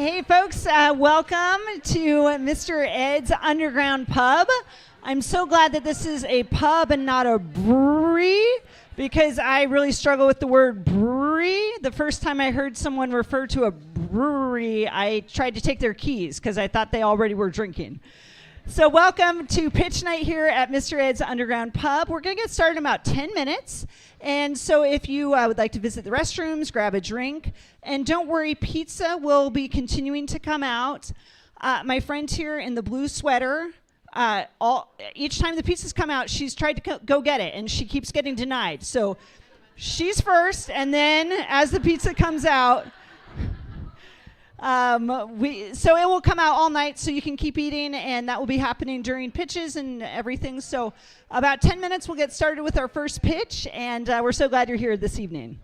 Hey, folks, welcome to Mr. Ed's Underground Pub. I'm so glad that this is a pub and not a brewery because I really struggle with the word brewery. The first time I heard someone refer to a brewery, I tried to take their keys because I thought they already were drinking. So welcome to Pitch Night here at Mr. Ed's Underground Pub. We're going to get started in about 10 minutes. And so if you would like to visit the restrooms, grab a drink. And don't worry, pizza will be continuing to come out. My friend here in the blue sweater, each time the pizzas come out, she's tried to go get it, and she keeps getting denied. So she's first, and then as the pizza comes out, so it will come out all night, so you can keep eating, and that will be happening during pitches and everything. So about 10 minutes, we'll get started with our first pitch, and we're so glad you're here this evening.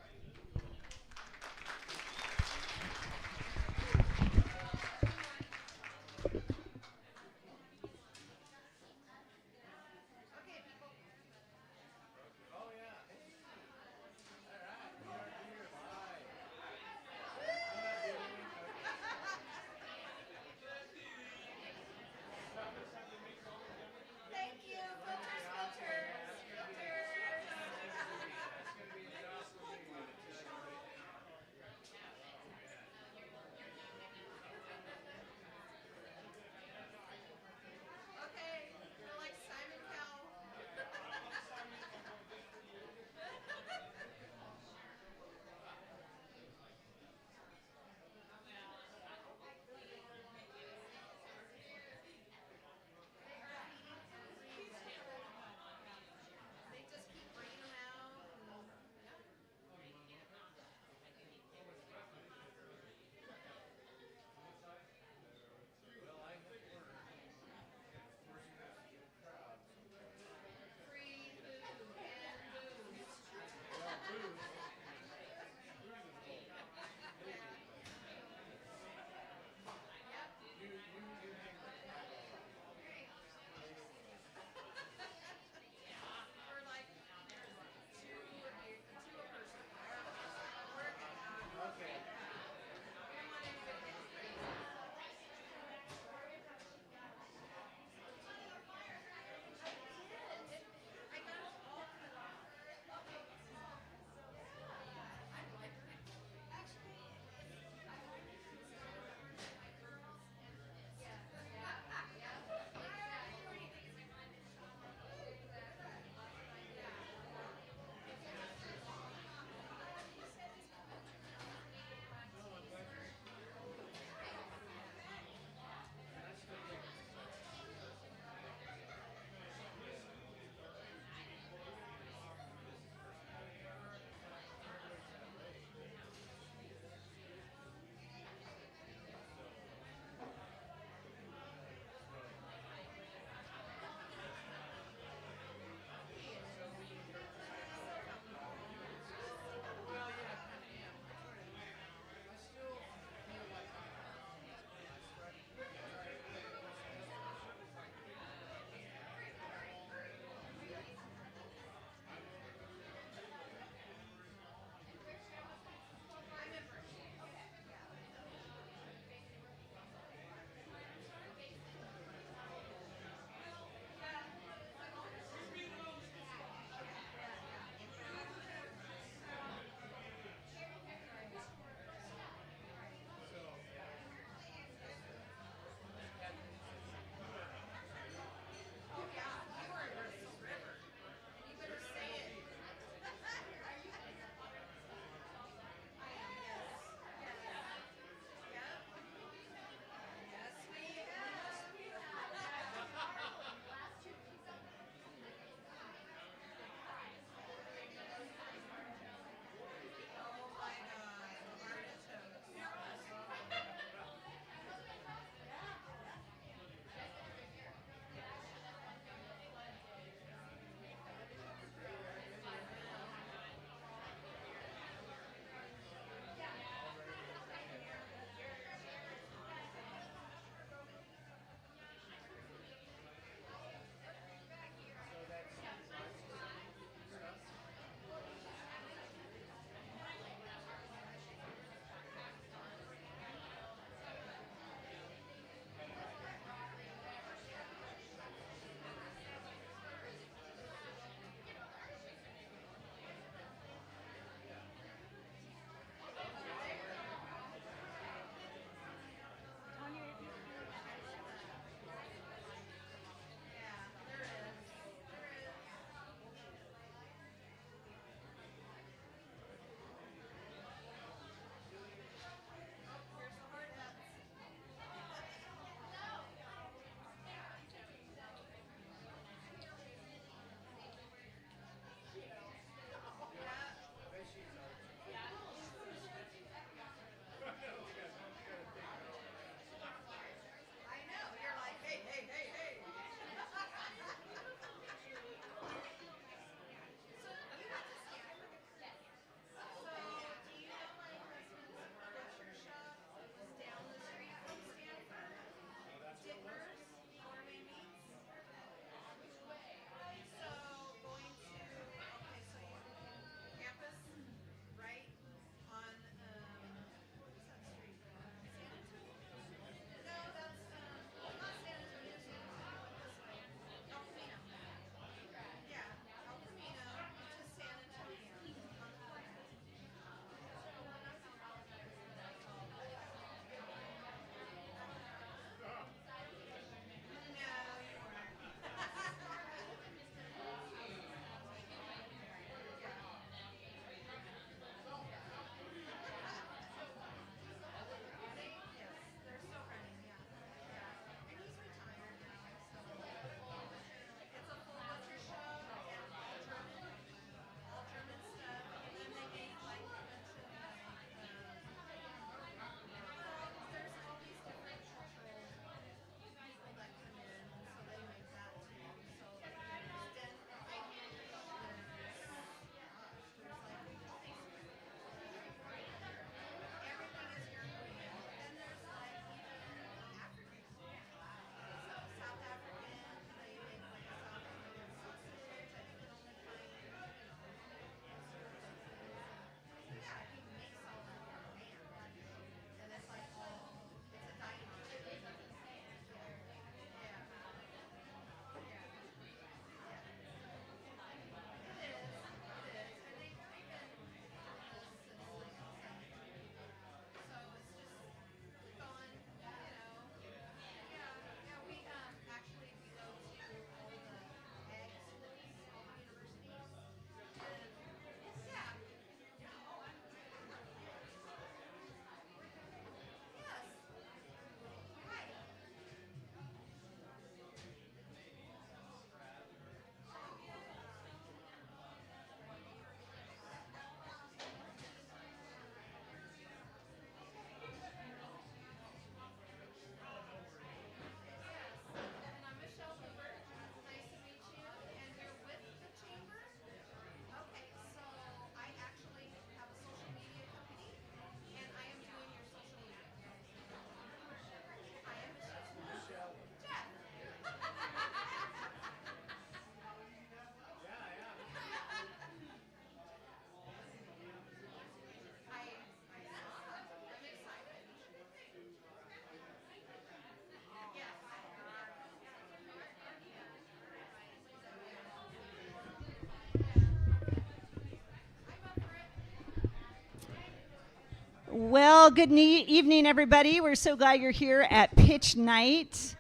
Well, good evening, everybody. We're so glad you're here at Pitch Night.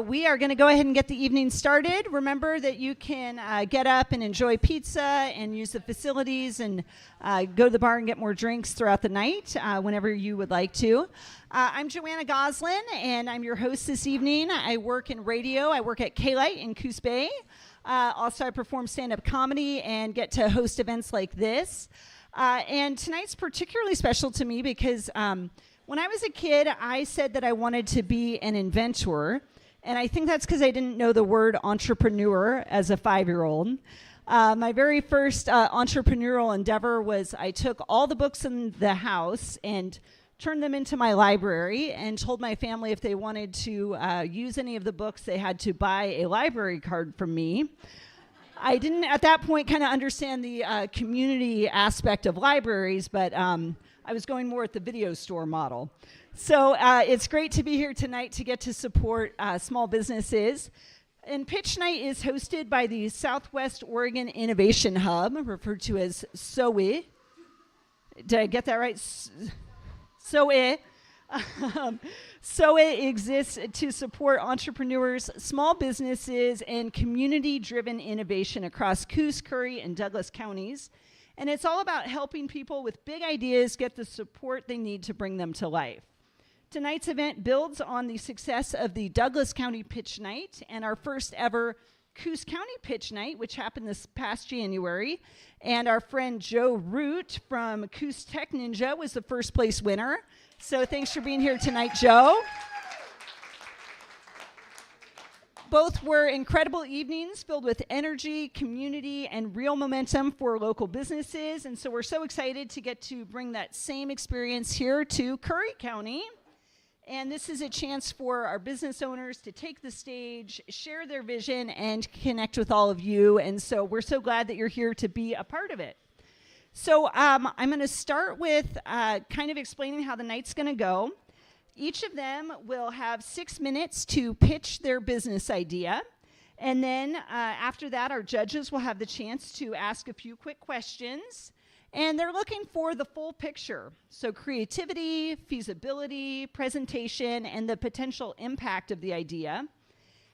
We are going to go ahead and get the evening started. Remember that you can get up and enjoy pizza and use the facilities and go to the bar and get more drinks throughout the night whenever you would like to. I'm Joanna Goslin, and I'm your host this evening. I work in radio. I work at K-Light in Coos Bay. Also, I perform stand-up comedy and get to host events like this. And tonight's particularly special to me because when I was a kid, I said that I wanted to be an inventor. And I think that's because I didn't know the word entrepreneur as a 5-year-old. My very first entrepreneurial endeavor was I took all the books in the house and turned them into my library and told my family if they wanted to use any of the books, they had to buy a library card from me. I didn't, at that point, kind of understand the community aspect of libraries, but I was going more at the video store model. So it's great to be here tonight to get to support small businesses. And Pitch Night is hosted by the Southwest Oregon Innovation Hub, referred to as SOE. Did I get that right? SOE. SOE exists to support entrepreneurs, small businesses, and community-driven innovation across Coos, Curry, and Douglas counties. And it's all about helping people with big ideas get the support they need to bring them to life. Tonight's event builds on the success of the Douglas County Pitch Night and our first ever Coos County Pitch Night, which happened this past January. And our friend Joe Root from Coos Tech Ninja was the first place winner. So thanks for being here tonight, Joe. Both were incredible evenings filled with energy, community, and real momentum for local businesses. And so we're so excited to get to bring that same experience here to Curry County. And this is a chance for our business owners to take the stage, share their vision, and connect with all of you. And so we're so glad that you're here to be a part of it. So I'm going to start with kind of explaining how the night's going to go. Each of them will have 6 minutes to pitch their business idea. And then after that, our judges will have the chance to ask a few quick questions. And they're looking for the full picture. So creativity, feasibility, presentation, and the potential impact of the idea.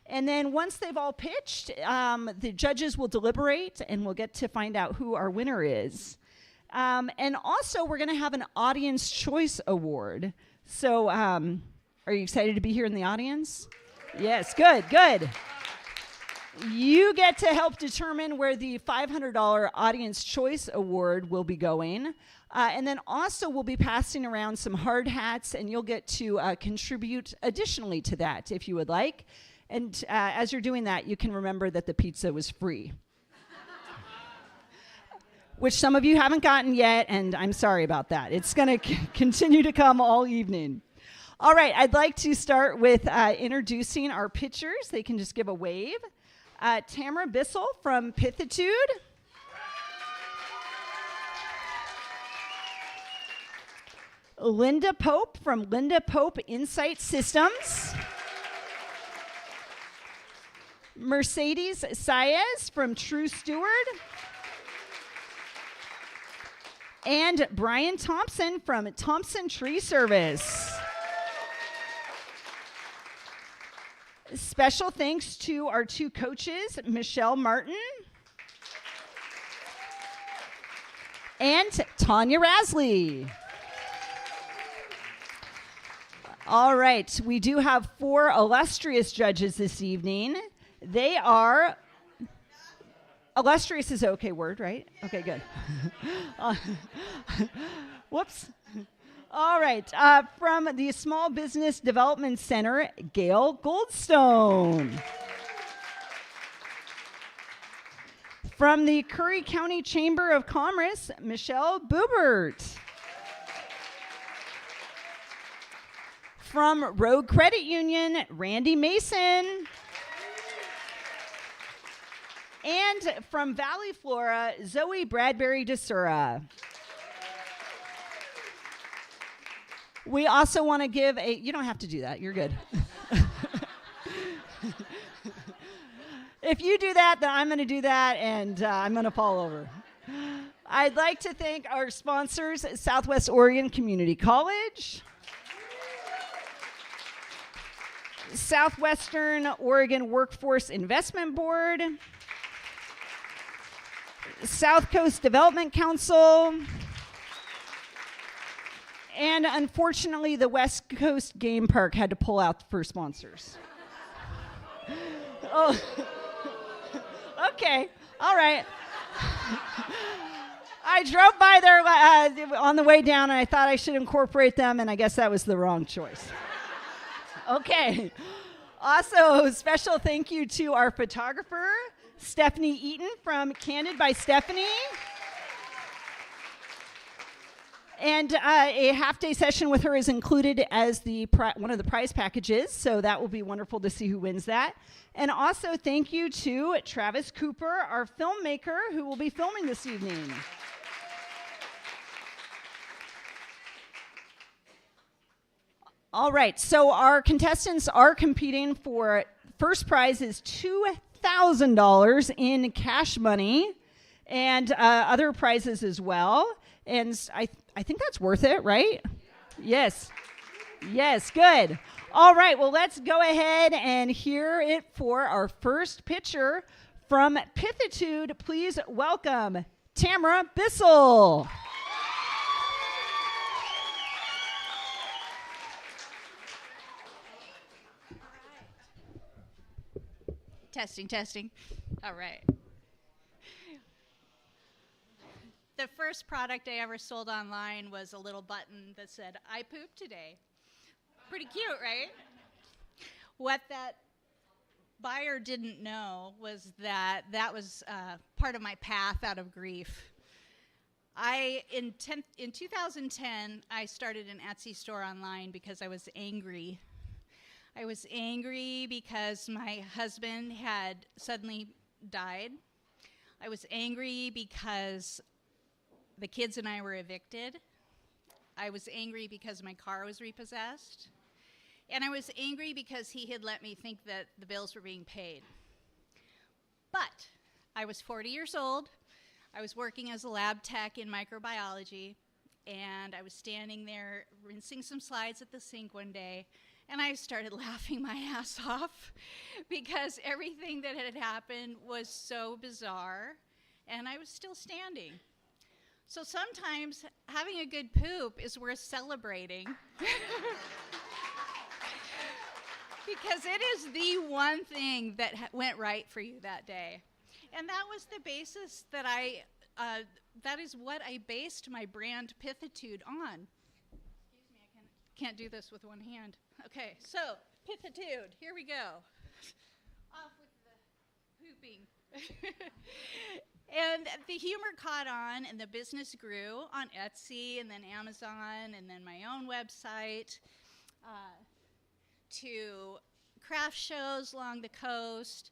And then once they've all pitched, the judges will deliberate and we'll get to find out who our winner is. And also, we're going to have an Audience Choice Award. So are you excited to be here in the audience? Yes, good, good. You get to help determine where the $500 Audience Choice Award will be going. And then also we'll be passing around some hard hats, and you'll get to contribute additionally to that if you would like. And as you're doing that, you can remember that the pizza was free. Which some of you haven't gotten yet, and I'm sorry about that. It's going to continue to come all evening. All right, I'd like to start with introducing our pitchers. They can just give a wave. Tamara Bissell from Pithitude. Linda Pope from Linda Pope Insight Systems. Mercedes Saez from True Steward. And Brian Thompson from Thompson Tree Service. Special thanks to our two coaches, Michelle Martin and Tanya Rasley. All right, we do have 4 illustrious judges this evening. They are... Illustrious is an okay word, right? Okay, good. Whoops. All right. From the Small Business Development Center, Gail Goldstone. From the Curry County Chamber of Commerce, Michelle Boobert. From Rogue Credit Union, Randy Mason. And from Valley Flora, Zoe Bradbury DeSura. We also want to give a, you don't have to do that, you're good. If you do that, then I'm going to do that, and I'm going to fall over. I'd like to thank our sponsors, Southwest Oregon Community College, Southwestern Oregon Workforce Investment Board, South Coast Development Council, and unfortunately, the West Coast Game Park had to pull out for sponsors. Oh, okay, all right. I drove by there on the way down, and I thought I should incorporate them, and I guess that was the wrong choice. Okay. Also, special thank you to our photographer, Stephanie Eaton from Candid by Stephanie. And a half-day session with her is included as one of the prize packages, so that will be wonderful to see who wins that. And also thank you to Travis Cooper, our filmmaker, who will be filming this evening. All right, so our contestants are competing for first prize is $2,000 in cash money and other prizes as well. And I think that's worth it, right? Yes. Yes, good. All right, well, let's go ahead and hear it for our first pitcher from Pithitude. Please welcome Tamara Bissell. Testing, testing. All right. The first product I ever sold online was a little button that said, "I pooped today." Pretty cute, right? What that buyer didn't know was that was part of my path out of grief. In 2010, I started an Etsy store online because I was angry. I was angry because my husband had suddenly died. I was angry because the kids and I were evicted. I was angry because my car was repossessed. And I was angry because he had let me think that the bills were being paid. But I was 40 years old. I was working as a lab tech in microbiology. And I was standing there rinsing some slides at the sink one day. And I started laughing my ass off because everything that had happened was so bizarre. And I was still standing. So sometimes having a good poop is worth celebrating because it is the one thing that went right for you that day. And that was the basis that that is what I based my brand Pithitude on. Excuse me, I can't do this with one hand. Okay, so Pithitude, here we go. Off with the pooping. And the humor caught on, and the business grew on Etsy, and then Amazon, and then my own website, to craft shows along the coast,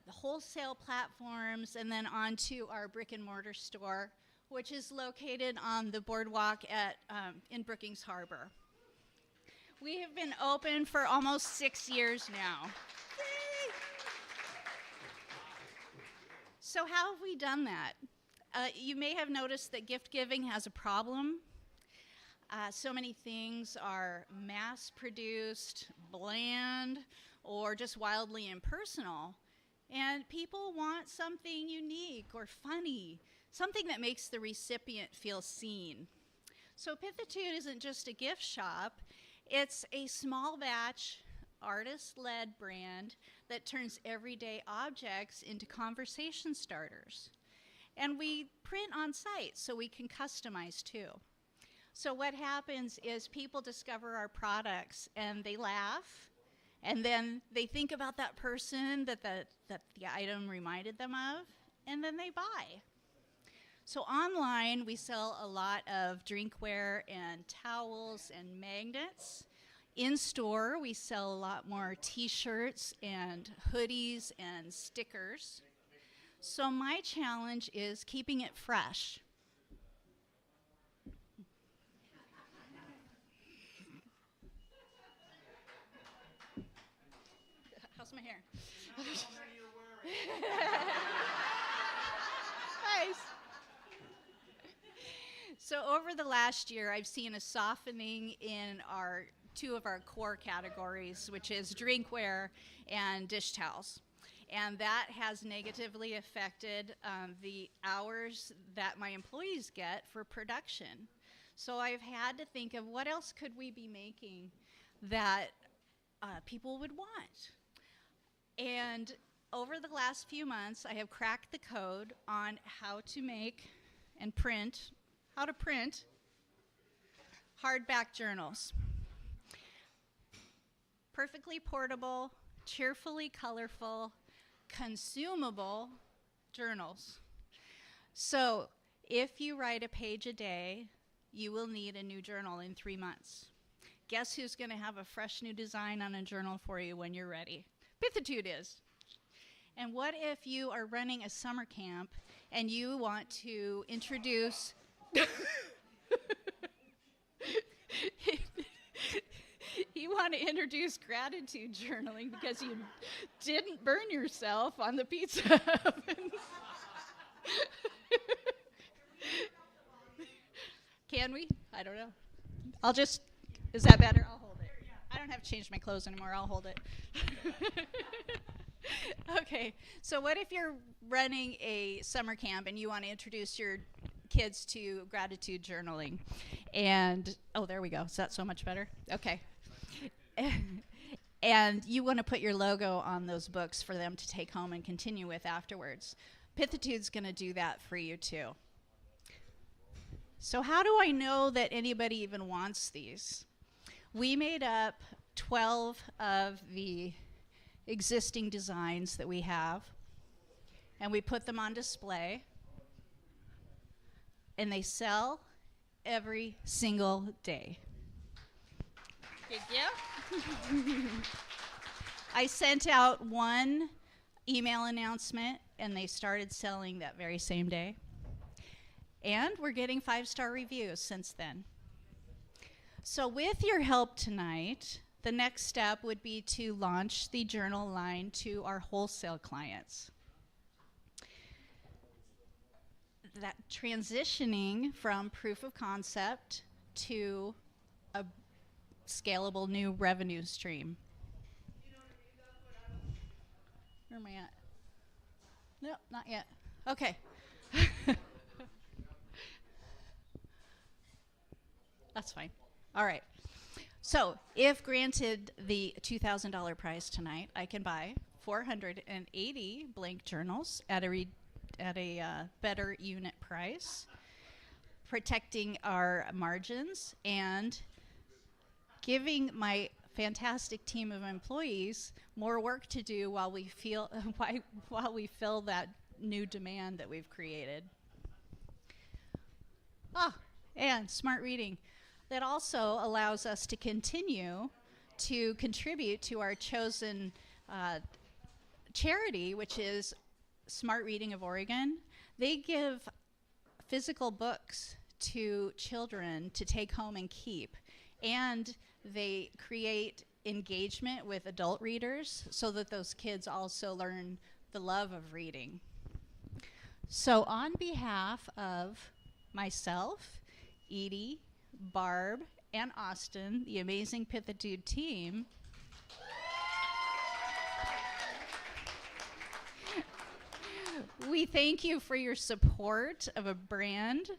the wholesale platforms, and then onto our brick and mortar store, which is located on the boardwalk in Brookings Harbor. We have been open for almost 6 years now. Yay! So how have we done that? You may have noticed that gift giving has a problem. So many things are mass-produced, bland, or just wildly impersonal. And people want something unique or funny, something that makes the recipient feel seen. So Pithitude isn't just a gift shop. It's a small batch, artist-led brand that turns everyday objects into conversation starters. And we print on site so we can customize too. So what happens is people discover our products and they laugh, and then they think about that person that the item reminded them of, and then they buy. So online, we sell a lot of drinkware and towels and magnets. In store, we sell a lot more t-shirts and hoodies and stickers. So my challenge is keeping it fresh. How's my hair? Nice. So over the last year, I've seen a softening in our two of our core categories, which is drinkware and dish towels. And that has negatively affected the hours that my employees get for production. So I've had to think of what else could we be making that people would want. And over the last few months, I have cracked the code on how to make and print, hardback journals. Perfectly portable, cheerfully colorful, consumable journals. So if you write a page a day, you will need a new journal in 3 months. Guess who's going to have a fresh new design on a journal for you when you're ready? Pithitude is. And what if you are running a summer camp and you want to introduce you want to introduce gratitude journaling because you didn't burn yourself on the pizza oven. Can we? I don't know. Is that better? I'll hold it. I don't have to change my clothes anymore. I'll hold it. Okay, so what if you're running a summer camp and you want to introduce your kids to gratitude journaling? And, oh, there we go. Is that so much better? Okay. And you want to put your logo on those books for them to take home and continue with afterwards. Pithitude's going to do that for you too. So how do I know that anybody even wants these? We made up 12 of the existing designs that we have, and we put them on display, and they sell every single day. Thank you. I sent out one email announcement, and they started selling that very same day. And we're getting 5-star reviews since then. So with your help tonight, the next step would be to launch the journal line to our wholesale clients. That transitioning from proof of concept to a scalable new revenue stream. Where am I at? Nope, not yet. Okay. That's fine. All right. So if granted the $2,000 prize tonight, I can buy 480 blank journals at a better unit price, protecting our margins and giving my fantastic team of employees more work to do while we fill that new demand that we've created. And smart reading. That also allows us to continue to contribute to our chosen charity, which is Smart Reading of Oregon. They give physical books to children to take home and keep, and they create engagement with adult readers so that those kids also learn the love of reading. So on behalf of myself, Edie, Barb, and Austin, the amazing Pithitude team, we thank you for your support of a brand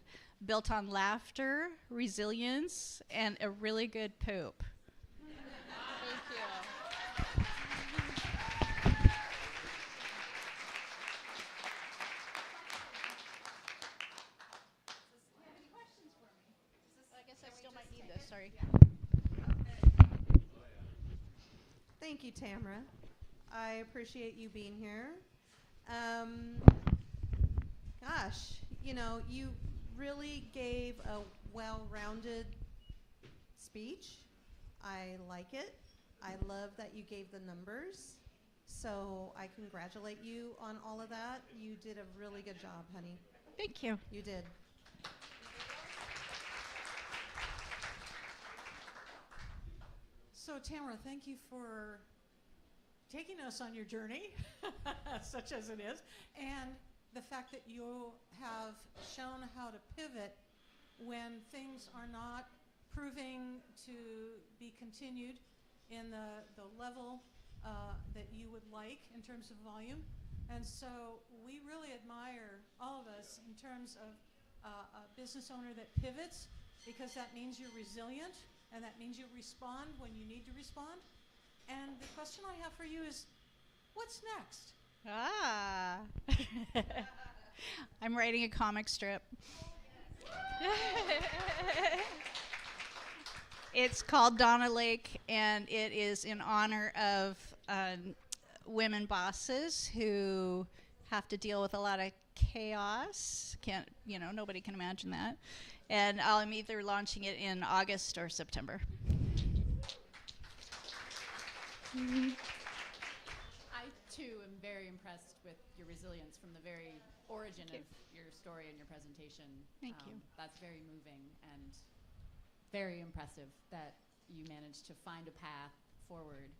built on laughter, resilience, and a really good poop. Thank you. I guess I still might need this, sorry. Thank you, Tamara. I appreciate you being here. Gosh, you really gave a well-rounded speech. I like it. I love that you gave the numbers. So I congratulate you on all of that. You did a really good job, honey. Thank you. You did. So Tamara, thank you for taking us on your journey, such as it is, and the fact that you have shown how to pivot when things are not proving to be continued in the level that you would like in terms of volume. And so we really admire, all of us, in terms of a business owner that pivots, because that means you're resilient and that means you respond when you need to respond. And the question I have for you is, what's next? Ah. I'm writing a comic strip. It's called Donna Lake, and it is in honor of women bosses who have to deal with a lot of chaos. Nobody can imagine that. And I'm either launching it in August or September. I, too, am very impressed with your resilience from the very origin of your story and your presentation. Thank you. That's very moving and very impressive that you managed to find a path forward.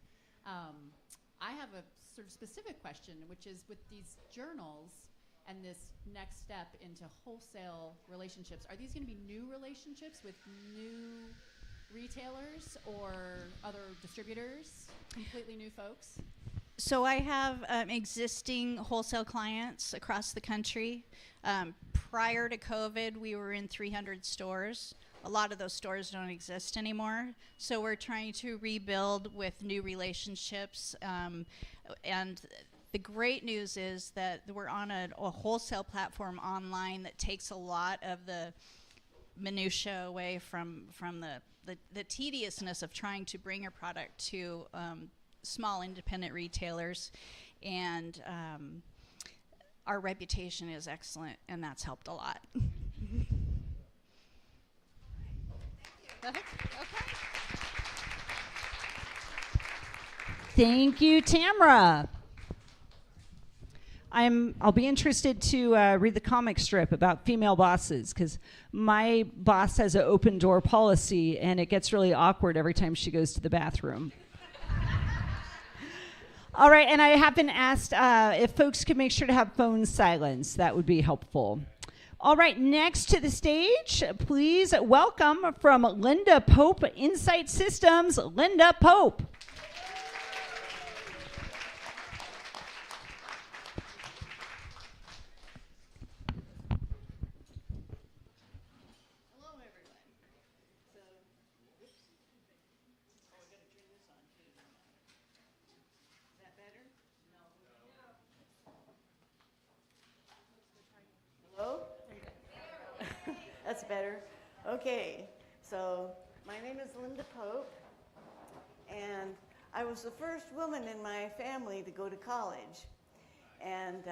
I have a sort of specific question, which is with these journals and this next step into wholesale relationships, are these going to be new relationships with new retailers or other distributors, completely new folks? So I have existing wholesale clients across the country. Prior to COVID, we were in 300 stores. A lot of those stores don't exist anymore. So we're trying to rebuild with new relationships. And the great news is that we're on a wholesale platform online that takes a lot of the minutia away from the tediousness of trying to bring a product to small independent retailers. And our reputation is excellent, and that's helped a lot. Okay. Thank you, Tamara. I'll be interested to read the comic strip about female bosses, because my boss has an open door policy, and it gets really awkward every time she goes to the bathroom. All right, and I have been asked if folks could make sure to have phones silenced. That would be helpful. All right, next to the stage, please welcome from Linda Pope Insight Systems, Linda Pope. Hello, everyone. So, oops. Oh, we got to turn this on too. Is that better? No. Hello? That's better. Okay. So, my name is Linda Pope, and I was the first woman in my family to go to college. And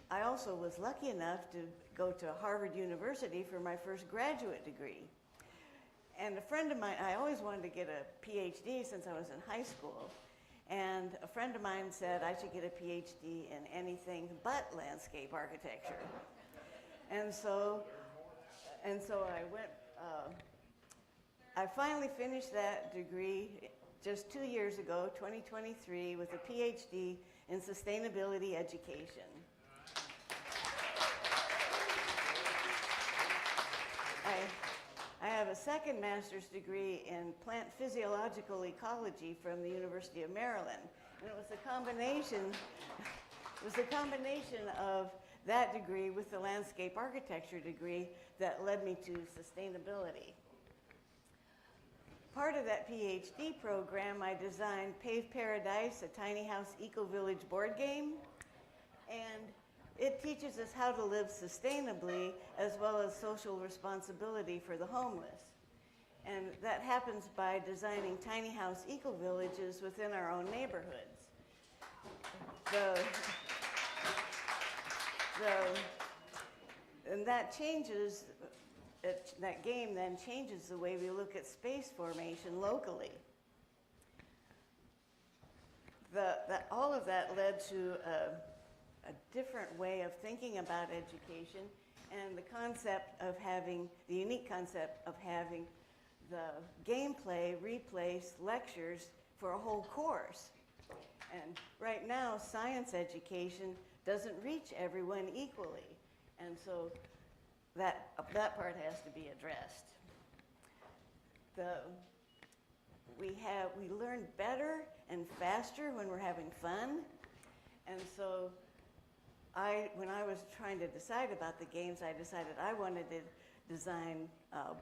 I also was lucky enough to go to Harvard University for my first graduate degree. And a friend of mine, I always wanted to get a PhD since I was in high school. And a friend of mine said I should get a PhD in anything but landscape architecture. And so I went, I finally finished that degree just 2 years ago, 2023, with a PhD in sustainability education. I have a second master's degree in plant physiological ecology from the University of Maryland. And it was a combination of that degree with the landscape architecture degree that led me to sustainability. Part of that PhD program, I designed Paved Paradise, a tiny house eco-village board game. And it teaches us how to live sustainably as well as social responsibility for the homeless. And that happens by designing tiny house eco-villages within our own neighborhoods. And that changes, that game then changes the way we look at space formation locally. All of that led to a different way of thinking about education and the unique concept of having the gameplay replace lectures for a whole course. And right now, science education doesn't reach everyone equally. And so that part has to be addressed. We learn better and faster when we're having fun, and so when I was trying to decide about the games, I decided I wanted to design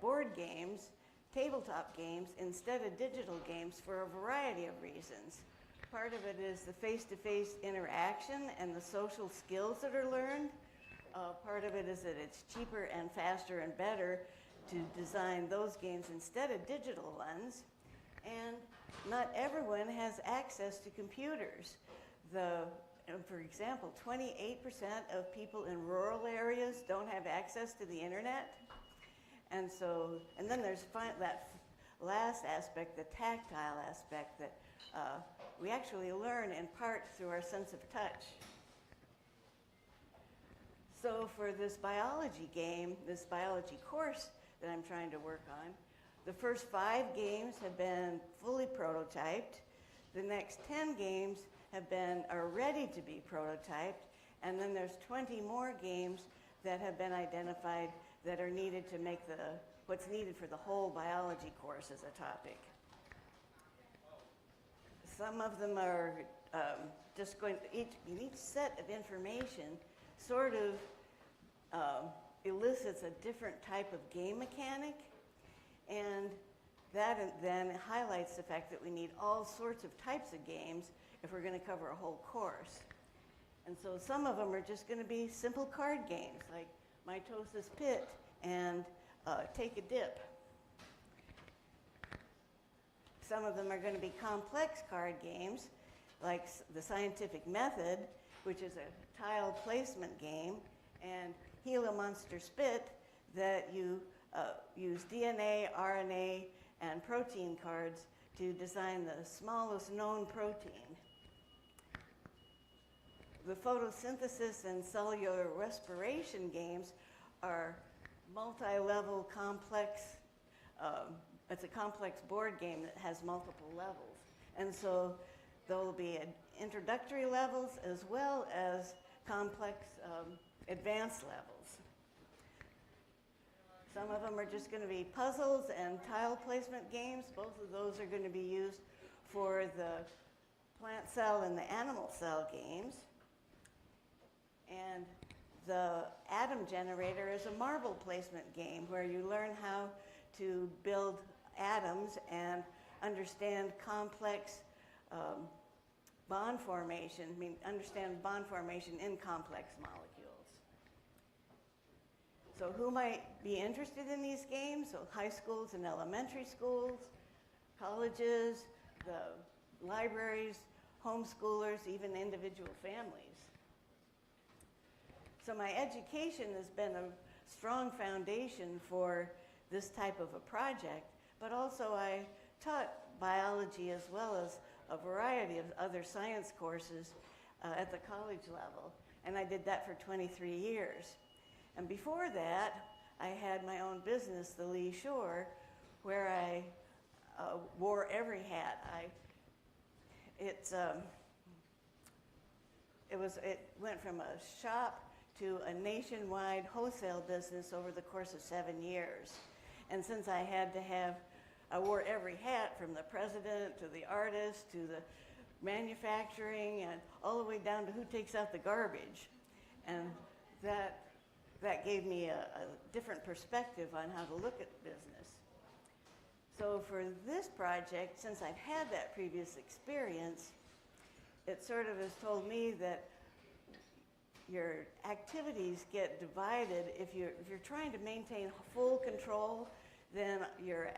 board games, tabletop games, instead of digital games for a variety of reasons. Part of it is the face-to-face interaction and the social skills that are learned. Part of it is that it's cheaper and faster and better to design those games instead of digital ones. And not everyone has access to computers. For example, 28% of people in rural areas don't have access to the internet. And then there's that last aspect, the tactile aspect, that we actually learn in part through our sense of touch. So for this biology game, this biology course that I'm trying to work on, the first 5 games have been fully prototyped. The next 10 games are ready to be prototyped, and then there's 20 more games that have been identified that are needed to make what's needed for the whole biology course as a topic. Some of them are just going to each set of information sort of elicits a different type of game mechanic, and that then highlights the fact that we need all sorts of types of games if we're going to cover a whole course. And so some of them are just going to be simple card games like Mitosis Pit and Take a Dip. Some of them are going to be complex card games like the Scientific Method, which is a tile placement game, and Gila Monster Spit, that you use DNA, RNA, and protein cards to design the smallest known protein. The photosynthesis and cellular respiration games are multi-level complex, it's a complex board game that has multiple levels. And so there will be introductory levels as well as complex advanced levels. Some of them are just going to be puzzles and tile placement games. Both of those are going to be used for the plant cell and the animal cell games. And the atom generator is a marble placement game where you learn how to build atoms and understand complex bond formation, understand bond formation in complex molecules. So who might be interested in these games? So high schools and elementary schools, colleges, the libraries, homeschoolers, even individual families. So my education has been a strong foundation for this type of a project, but also I taught biology as well as a variety of other science courses at the college level, and I did that for 23 years. And before that, I had my own business, the Lee Shore, where I wore every hat. It went from a shop to a nationwide wholesale business over the course of 7 years. And since I wore every hat, from the president to the artist to the manufacturing and all the way down to who takes out the garbage. And that gave me a different perspective on how to look at business. So for this project, since I've had that previous experience, it sort of has told me that your activities get divided. If you're trying to maintain full control, then your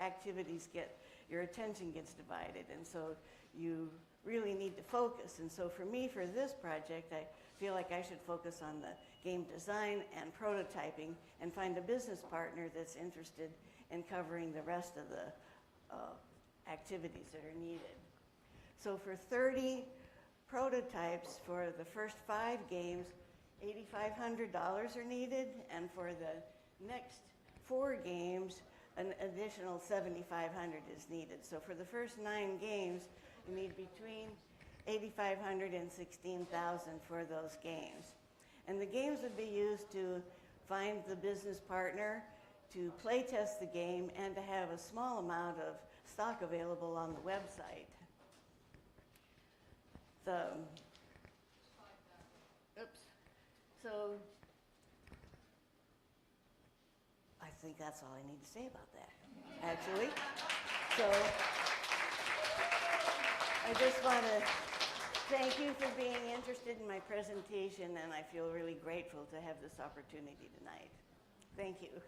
attention gets divided, and so you really need to focus. And so for me, for this project, I feel like I should focus on the game design and prototyping and find a business partner that's interested in covering the rest of the activities that are needed. So for 30 prototypes for the first 5 games, $8,500 are needed, and for the next 4 games, an additional $7,500 is needed. So for the first 9 games, you need between $8,500 and $16,000 for those games. And the games would be used to find the business partner, to play test the game, and to have a small amount of stock available on the website. So I think that's all I need to say about that, actually. So I just want to thank you for being interested in my presentation, and I feel really grateful to have this opportunity tonight. Thank you.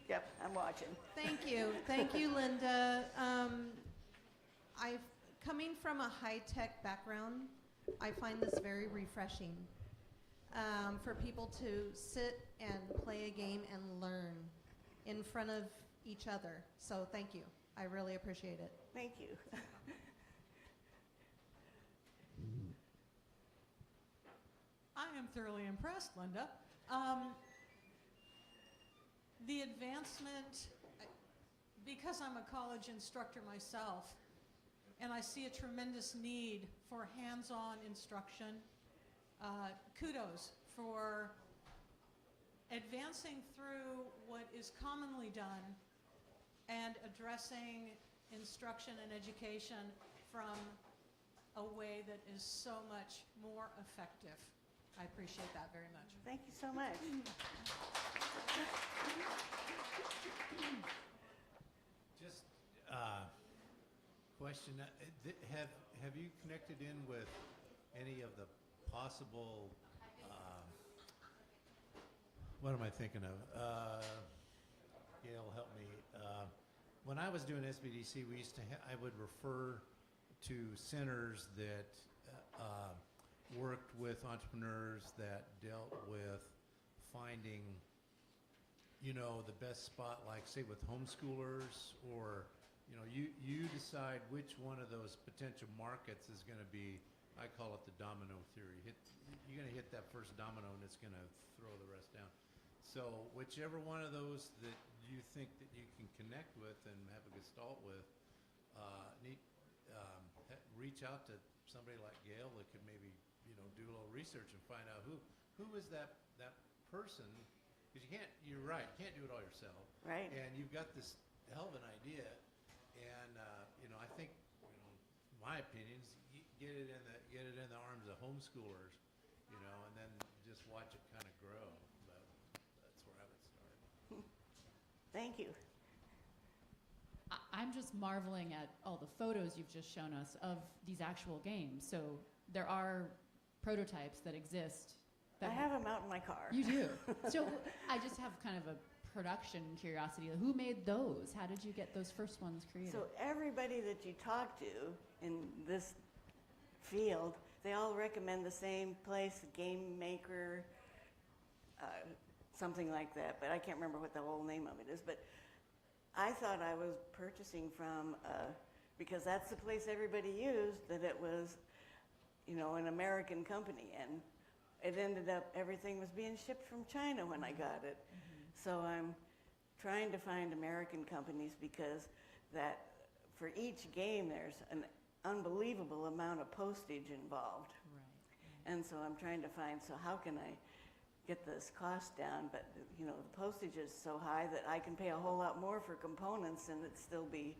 Yep, I'm watching. Thank you, Linda. Coming from a high-tech background, I find this very refreshing for people to sit and play a game and learn in front of each other. So thank you. I really appreciate it. Thank you. I am thoroughly impressed, Linda. The advancement, because I'm a college instructor myself, and I see a tremendous need for hands-on instruction, kudos for advancing through what is commonly done and addressing instruction and education from a way that is so much more effective. I appreciate that very much. Thank you so much. Just question, have you connected in with any of the possible, what am I thinking of? Gail, help me. When I was doing SBDC, we used to I would refer to centers that worked with entrepreneurs that dealt with finding, you know, the best spot, like say with homeschoolers, or, you know, you decide which one of those potential markets is going to be, I call it the domino theory. You're going to hit that first domino and it's going to throw the rest down. So whichever one of those that you think that you can connect with and have a gestalt with, reach out to somebody like Gail that could maybe, you know, do a little research and find out who is that person, because you're right, you can't do it all yourself. Right. And you've got this hell of an idea, and you know, I think, you know, my opinion is get it in the arms of homeschoolers, you know, and then just watch it kind of grow. But that's where I would start. Thank you. I'm just marveling at all the photos you've just shown us of these actual games. So there are prototypes that exist. I have them out in my car. You do. So I just have kind of a production curiosity. Who made those? How did you get those first ones created? So everybody that you talk to in this field, they all recommend the same place, Game Maker, something like that, but I can't remember what the whole name of it is. But I thought I was purchasing from, because that's the place everybody used, that it was, you know, an American company. And it ended up, everything was being shipped from China when I got it. So I'm trying to find American companies, because that for each game there's an unbelievable amount of postage involved. Right. And so I'm trying to find, so how can I get this cost down? But, you know, the postage is so high that I can pay a whole lot more for components and it still be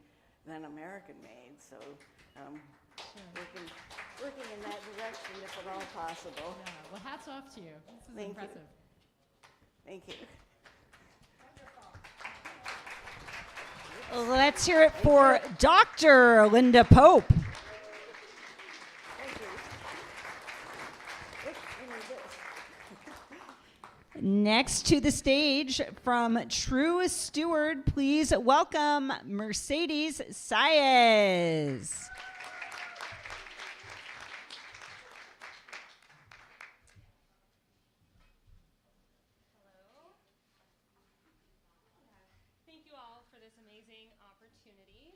than American made. So working in that direction if at all possible. Yeah. Well, hats off to you. This is Thank you. impressive. Thank you. Let's hear it for Dr. Linda Pope. Thank you. You need this. Next to the stage from True Steward, please welcome Mercedes Saez. Thank you all for this amazing opportunity.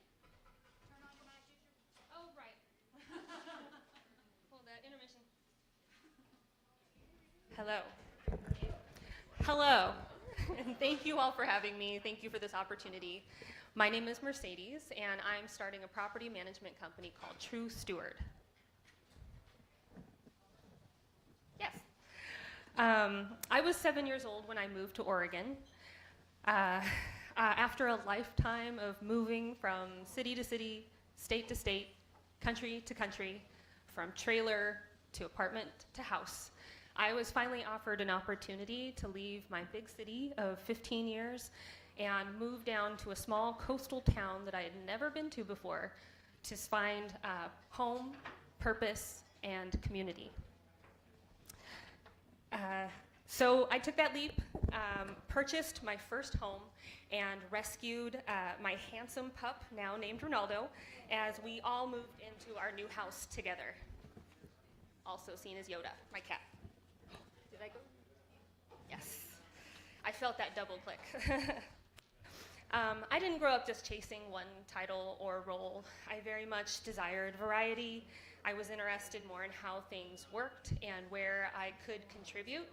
Turn on the mic. Oh, right. Hold that. Intermission. Hello. Hello. And thank you all for having me. Thank you for this opportunity. My name is Mercedes, and I'm starting a property management company called True Steward. Yes. I was 7 years old when I moved to Oregon. After a lifetime of moving from city to city, state to state, country to country, from trailer to apartment to house, I was finally offered an opportunity to leave my big city of 15 years and move down to a small coastal town that I had never been to before to find home, purpose, and community. So I took that leap, purchased my first home, and rescued my handsome pup, now named Ronaldo, as we all moved into our new house together. Also seen as Yoda, my cat. Did I go? Yes. I felt that double click. I didn't grow up just chasing one title or role. I very much desired variety. I was interested more in how things worked and where I could contribute.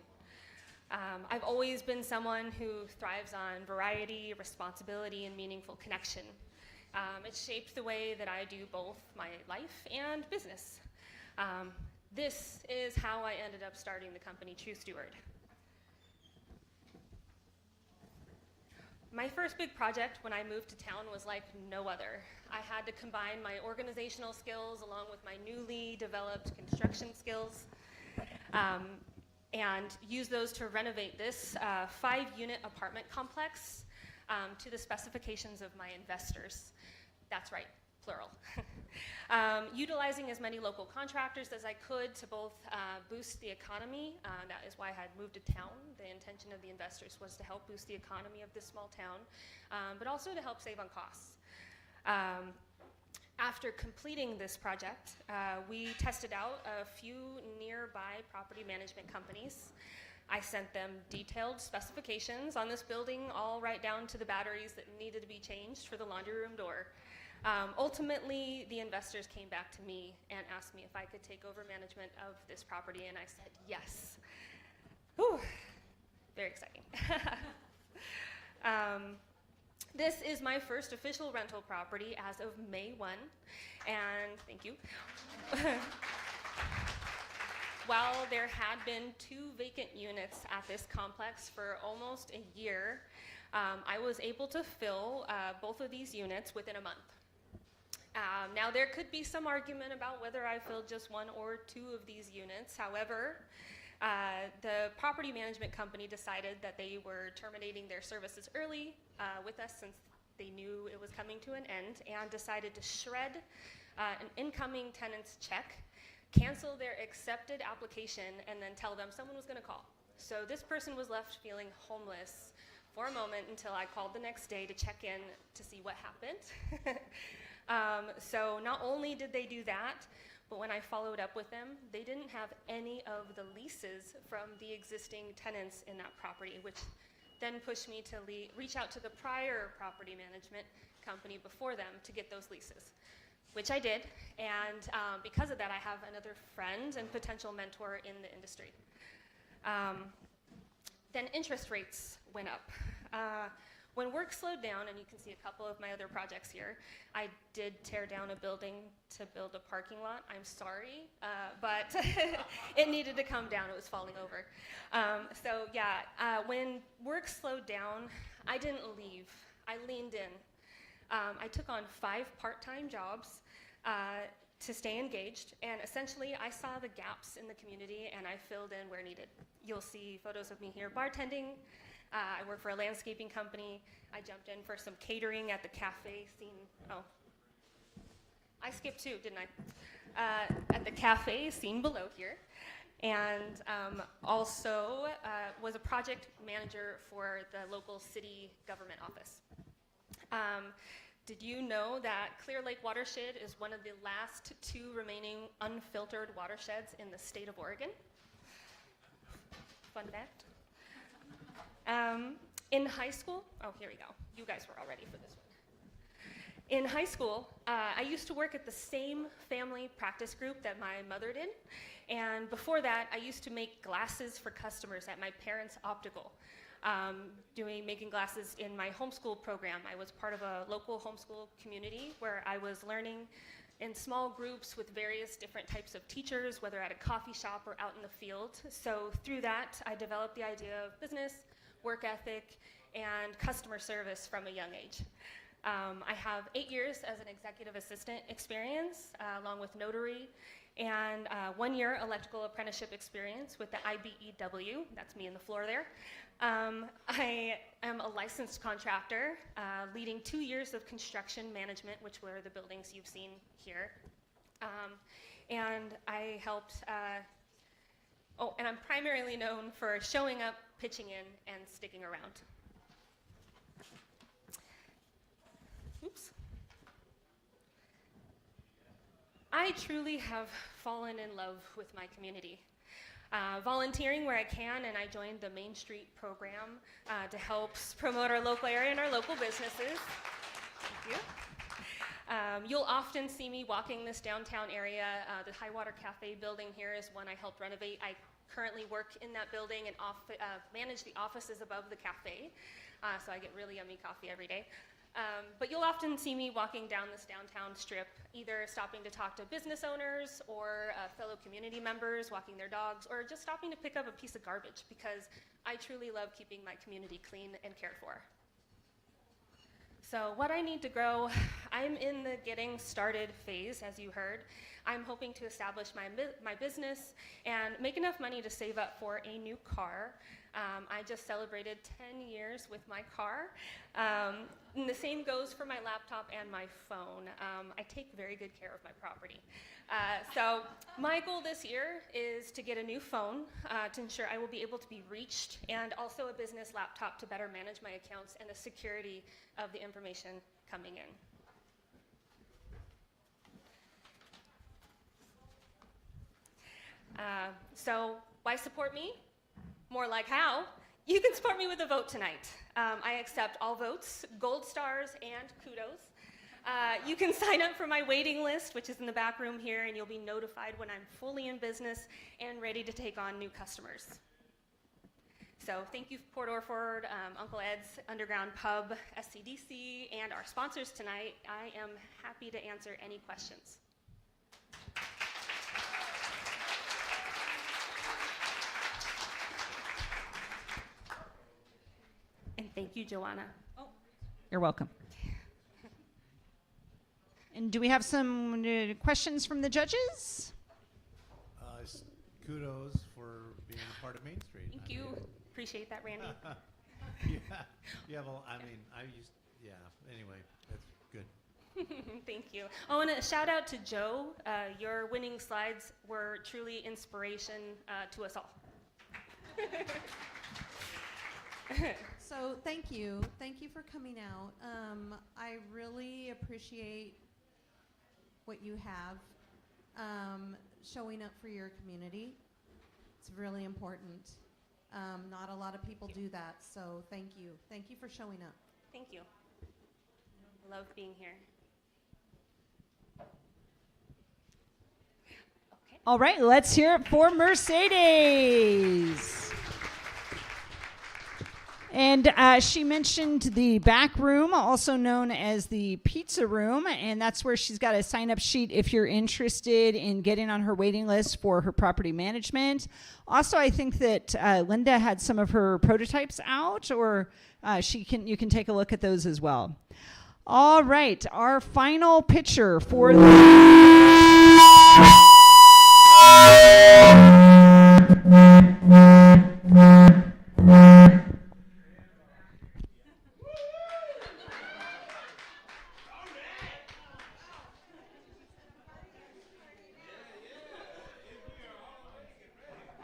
I've always been someone who thrives on variety, responsibility, and meaningful connection. It shaped the way that I do both my life and business. This is how I ended up starting the company True Steward. My first big project when I moved to town was like no other. I had to combine my organizational skills along with my newly developed construction skills and use those to renovate this 5-unit apartment complex to the specifications of my investors. That's right, plural. Utilizing as many local contractors as I could to both boost the economy. That is why I had moved to town. The intention of the investors was to help boost the economy of this small town, but also to help save on costs. After completing this project, we tested out a few nearby property management companies. I sent them detailed specifications on this building, all right down to the batteries that needed to be changed for the laundry room door. Ultimately, the investors came back to me and asked me if I could take over management of this property, and I said yes. Whew, very exciting. This is my first official rental property as of May 1, and thank you. While there had been 2 vacant units at this complex for almost a year, I was able to fill both of these units within a month. Now, there could be some argument about whether I filled just 1 or 2 of these units. However, the property management company decided that they were terminating their services early with us since they knew it was coming to an end, and decided to shred an incoming tenant's check, cancel their accepted application, and then tell them someone was going to call. So this person was left feeling homeless for a moment until I called the next day to check in to see what happened. So not only did they do that, but when I followed up with them, they didn't have any of the leases from the existing tenants in that property, which then pushed me to reach out to the prior property management company before them to get those leases, which I did. And because of that, I have another friend and potential mentor in the industry. Then interest rates went up. When work slowed down, and you can see a couple of my other projects here, I did tear down a building to build a parking lot. I'm sorry, but it needed to come down. It was falling over. So yeah, when work slowed down, I didn't leave. I leaned in. I took on 5 part-time jobs to stay engaged, and essentially I saw the gaps in the community and I filled in where needed. You'll see photos of me here bartending. I work for a landscaping company. I jumped in for some catering at the cafe scene. Oh, I skipped 2, didn't I? At the cafe scene below here. And also was a project manager for the local city government office. Did you know that Clear Lake watershed is one of the last 2 remaining unfiltered watersheds in the state of Oregon? Fun fact. In high school, oh, here we go. You guys were all ready for this one. In high school, I used to work at the same family practice group that my mother did. And before that, I used to make glasses for customers at my parents' optical. making glasses in my homeschool program. I was part of a local homeschool community where I was learning in small groups with various different types of teachers, whether at a coffee shop or out in the field. So through that, I developed the idea of business, work ethic, and customer service from a young age. I have 8 years as an executive assistant experience, along with notary, and 1 year electrical apprenticeship experience with the IBEW. That's me in the floor there. I am a licensed contractor, leading 2 years of construction management, which were the buildings you've seen here. And I helped, and I'm primarily known for showing up, pitching in, and sticking around. Oops. I truly have fallen in love with my community. Volunteering where I can, and I joined the Main Street program to help promote our local area and our local businesses. Thank you. You'll often see me walking this downtown area. The Highwater Cafe building here is one I helped renovate. I currently work in that building and manage the offices above the cafe, so I get really yummy coffee every day. But you'll often see me walking down this downtown strip, either stopping to talk to business owners or fellow community members walking their dogs, or just stopping to pick up a piece of garbage, because I truly love keeping my community clean and cared for. So what I need to grow, I'm in the getting started phase, as you heard. I'm hoping to establish my business and make enough money to save up for a new car. I just celebrated 10 years with my car. And the same goes for my laptop and my phone. I take very good care of my property. So my goal this year is to get a new phone to ensure I will be able to be reached, and also a business laptop to better manage my accounts and the security of the information coming in. So why support me? More like how? You can support me with a vote tonight. I accept all votes, gold stars, and kudos. You can sign up for my waiting list, which is in the back room here, and you'll be notified when I'm fully in business and ready to take on new customers. So thank you, Port Orford, Uncle Ed's Underground Pub, SCDC, and our sponsors tonight. I am happy to answer any questions. And thank you, Joanna. Oh. You're welcome. And do we have some questions from the judges? Kudos for being a part of Main Street. Thank you. Appreciate that, Randy. Anyway, that's good. Thank you. Oh, and a shout out to Joe. Your winning slides were truly inspiration to us all. So thank you. Thank you for coming out. I really appreciate what you have, showing up for your community. It's really important. Not a lot of people do that, so thank you. Thank you for showing up. Thank you. I love being here. Okay. All right, let's hear it for Mercedes. And she mentioned the back room, also known as the pizza room, and that's where she's got a sign-up sheet if you're interested in getting on her waiting list for her property management. Also, I think that Linda had some of her prototypes out, or you can take a look at those as well. All right, our final picture for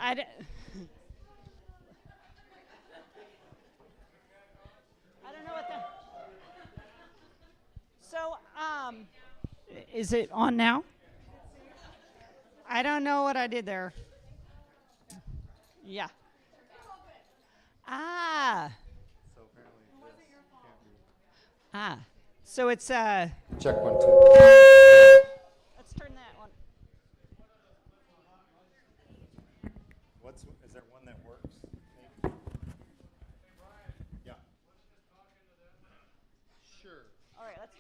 I don't know what the... So, is it on now? I don't know what I did there. Yeah. Ah. So apparently this can't be. Ah. So it's Check 1 2. Let's turn that one. Is there one that works? Maybe?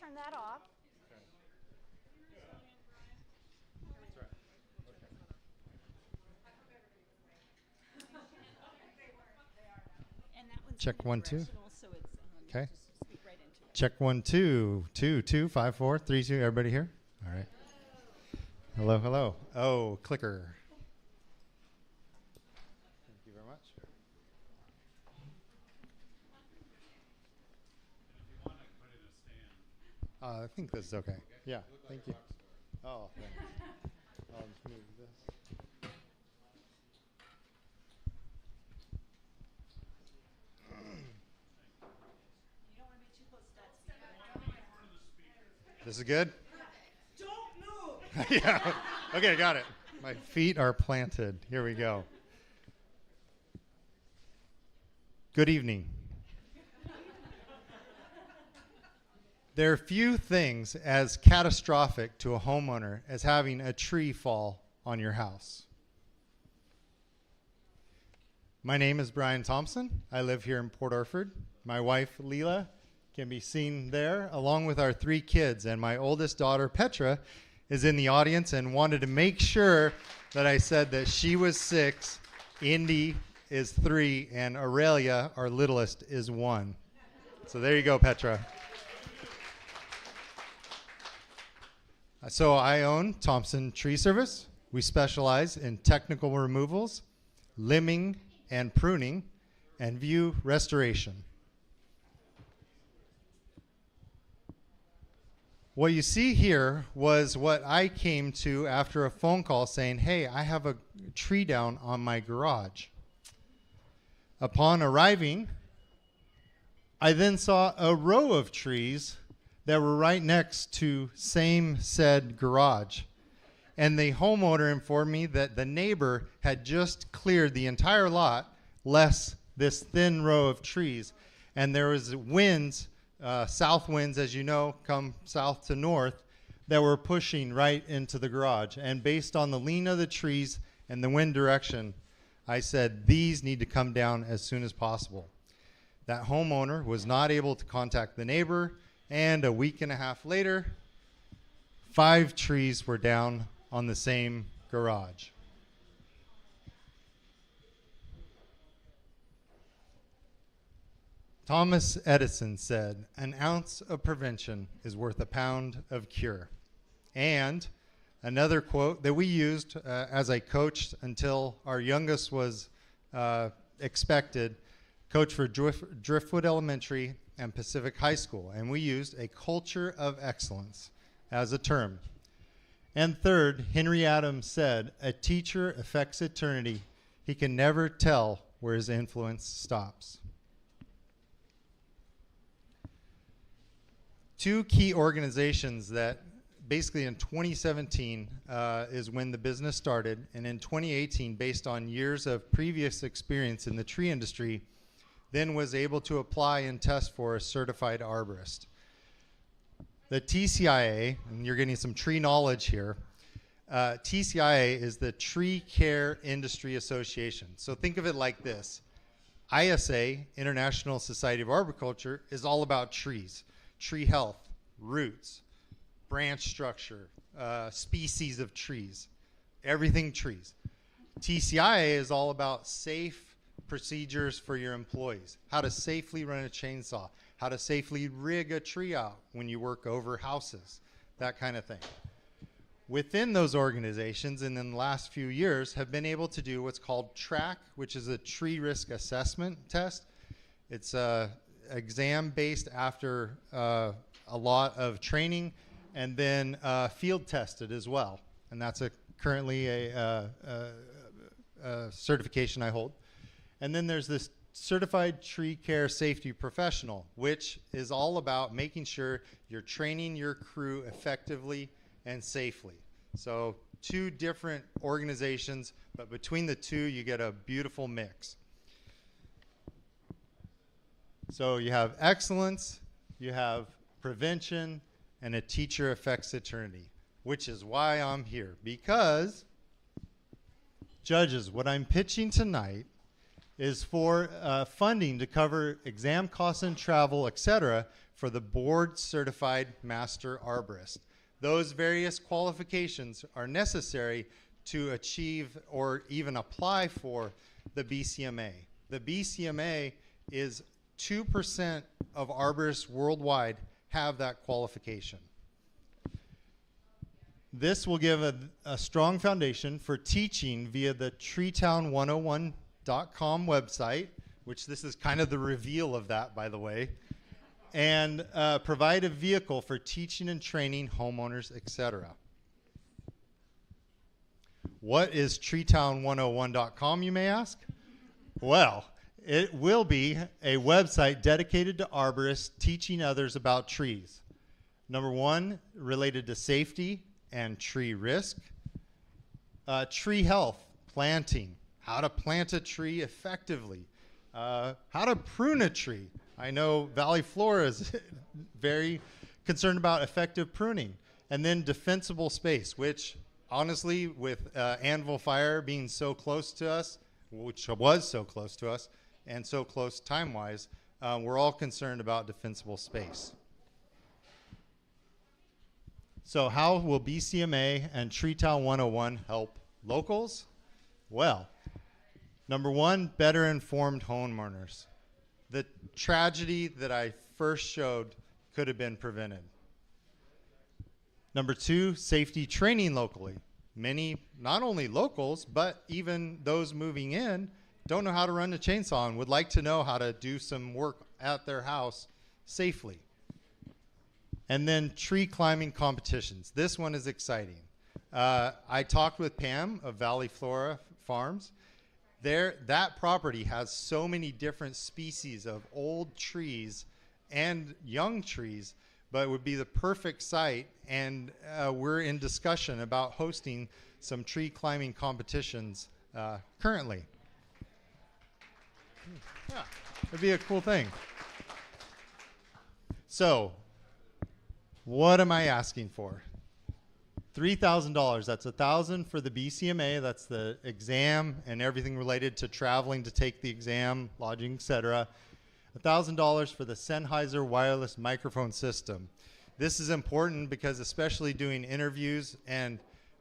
turn that off. And that one's Check 1 2. directional, so it's, Okay. just speak right into it. Check 1 2 2 2 5 4 3 2. Everybody here? All right. Hello, hello. Oh, clicker. Thank you very much. I think this is okay. Yeah, thank you. Oh, thanks. I'll just move this. This is good? Don't move! Yeah. Okay, got it. My feet are planted. Here we go. Good evening. There are few things as catastrophic to a homeowner as having a tree fall on your house. My name is Brian Thompson. I live here in Port Orford. My wife, Leela, can be seen there, along with our 3 kids. And my oldest daughter, Petra, is in the audience and wanted to make sure that I said that she was 6, Indy is 3, and Aurelia, our littlest, is 1. So there you go, Petra. So I own Thompson Tree Service. We specialize in technical removals, limbing and pruning, and view restoration. What you see here was what I came to after a phone call saying, hey, I have a tree down on my garage. Upon arriving, I then saw a row of trees that were right next to same said garage. And the homeowner informed me that the neighbor had just cleared the entire lot, less this thin row of trees. And there was winds, south winds, as you know, come south to north, that were pushing right into the garage. And based on the lean of the trees and the wind direction, I said, these need to come down as soon as possible. That homeowner was not able to contact the neighbor, and a week and a half later, 5 trees were down on the same garage. Thomas Edison said, an ounce of prevention is worth a pound of cure. And another quote that we used as I coached until our youngest was expected, coached for Driftwood Elementary and Pacific High School, and we used a culture of excellence as a term. And third, Henry Adams said, a teacher affects eternity. He can never tell where his influence stops. 2 key organizations that basically in 2017 is when the business started, and in 2018, based on years of previous experience in the tree industry, then was able to apply and test for a certified arborist. The TCIA, and you're getting some tree knowledge here, TCIA is the Tree Care Industry Association. So think of it like this. ISA, International Society of Arboriculture, is all about trees, tree health, roots, branch structure, species of trees, everything trees. TCIA is all about safe procedures for your employees, how to safely run a chainsaw, how to safely rig a tree out when you work over houses, that kind of thing. Within those organizations, and in the last few years, have been able to do what's called TRAC, which is a tree risk assessment test. It's exam based after a lot of training, and then field tested as well. And that's currently a certification I hold. And then there's this Certified Tree Care Safety Professional, which is all about making sure you're training your crew effectively and safely. So 2 different organizations, but between the 2, you get a beautiful mix. So you have excellence, you have prevention, and a teacher affects eternity, which is why I'm here. Because, judges, what I'm pitching tonight is for funding to cover exam costs and travel, etc., for the board certified master arborist. Those various qualifications are necessary to achieve or even apply for the BCMA. The BCMA is 2% of arborists worldwide have that qualification. This will give a strong foundation for teaching via the treetown101.com website, which this is kind of the reveal of that, by the way, and provide a vehicle for teaching and training homeowners, etc. What is treetown101.com, you may ask? Well, it will be a website dedicated to arborists teaching others about trees. Number one, related to safety and tree risk. Tree health, planting, how to plant a tree effectively, how to prune a tree. I know Valley Flora is very concerned about effective pruning. And then defensible space, which honestly, with Anvil Fire being so close to us, which was so close to us, and so close time-wise, we're all concerned about defensible space. So how will BCMA and Treetown 101 help locals? Well, number one, better informed homeowners. The tragedy that I first showed could have been prevented. Number two, safety training locally. Many, not only locals, but even those moving in, don't know how to run a chainsaw and would like to know how to do some work at their house safely. And then tree climbing competitions. This one is exciting. I talked with Pam of Valley Flora Farms. That property has so many different species of old trees and young trees, but it would be the perfect site, and we're in discussion about hosting some tree climbing competitions currently. Yeah, it'd be a cool thing. So, what am I asking for? $3,000. That's $1,000 for the BCMA. That's the exam and everything related to traveling to take the exam, lodging, etc. $1,000 for the Sennheiser wireless microphone system. This is important because especially doing interviews, and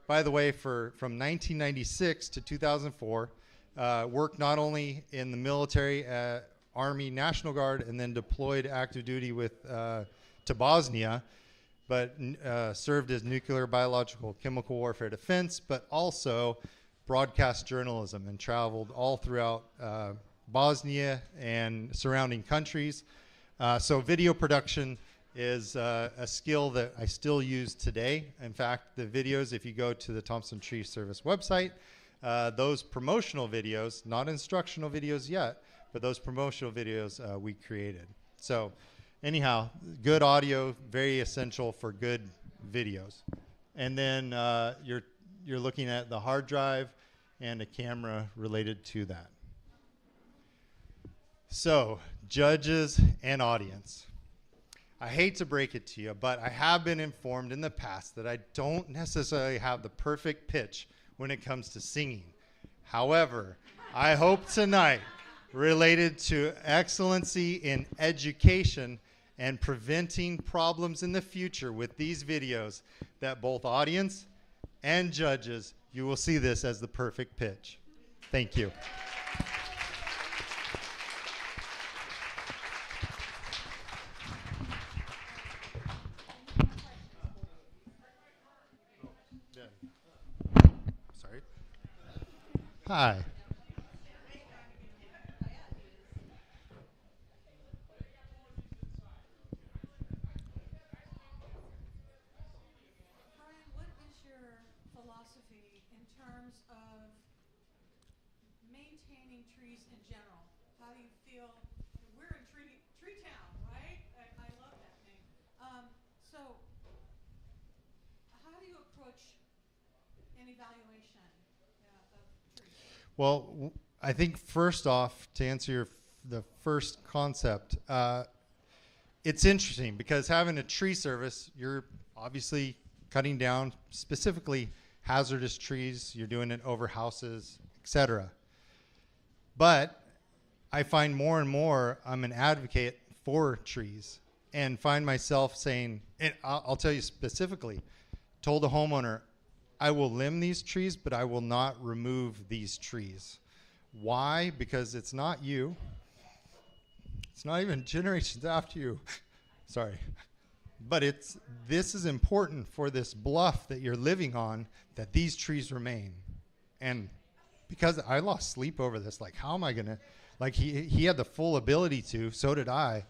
by the way, from 1996 to 2004, worked not only in the military, Army, National Guard, and then deployed active duty to Bosnia, but served as nuclear, biological, chemical warfare defense, but also broadcast journalism and traveled all throughout Bosnia and surrounding countries. So video production is a skill that I still use today. In fact, the videos, if you go to the Thompson Tree Service website, those promotional videos, not instructional videos yet, but those promotional videos we created. So anyhow, good audio, very essential for good videos. And then you're looking at the hard drive and a camera related to that. So, judges and audience. I hate to break it to you, but I have been informed in the past that I don't necessarily have the perfect pitch when it comes to singing. However, I hope tonight, related to excellency in education and preventing problems in the future with these videos, that both audience and judges, you will see this as the perfect pitch. Thank you. Sorry. Hi. What is your philosophy in terms of maintaining trees in general? How do you feel? We're in Tree Town, right? I love that name. So, how do you approach an evaluation of trees? Well, I think first off, to answer the first concept, it's interesting because having a tree service, you're obviously cutting down specifically hazardous trees. You're doing it over houses, etc. But I find more and more I'm an advocate for trees. and find myself saying, and I'll tell you specifically, told a homeowner, I will limb these trees, but I will not remove these trees. Why? Because it's not you. It's not even generations after you. Sorry. But this is important for this bluff that you're living on, that these trees remain. And because I lost sleep over this, like, how am I going to, like, he had the full ability to, so did I.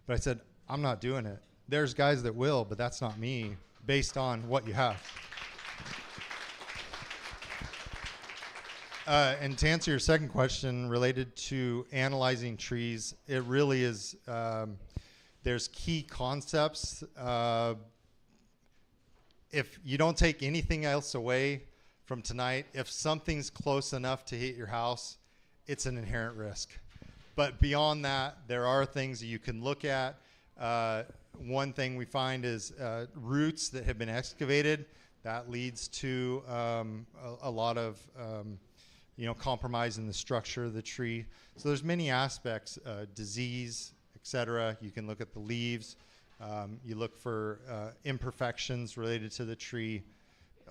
But I said, I'm not doing it. There's guys that will, but that's not me, based on what you have. And to answer your second question related to analyzing trees, it really is, there's key concepts. If you don't take anything else away from tonight, if something's close enough to hit your house, it's an inherent risk. But beyond that, there are things that you can look at. One thing we find is roots that have been excavated. That leads to a lot of compromise in the structure of the tree. So there's many aspects, disease, etc. You can look at the leaves. You look for imperfections related to the tree,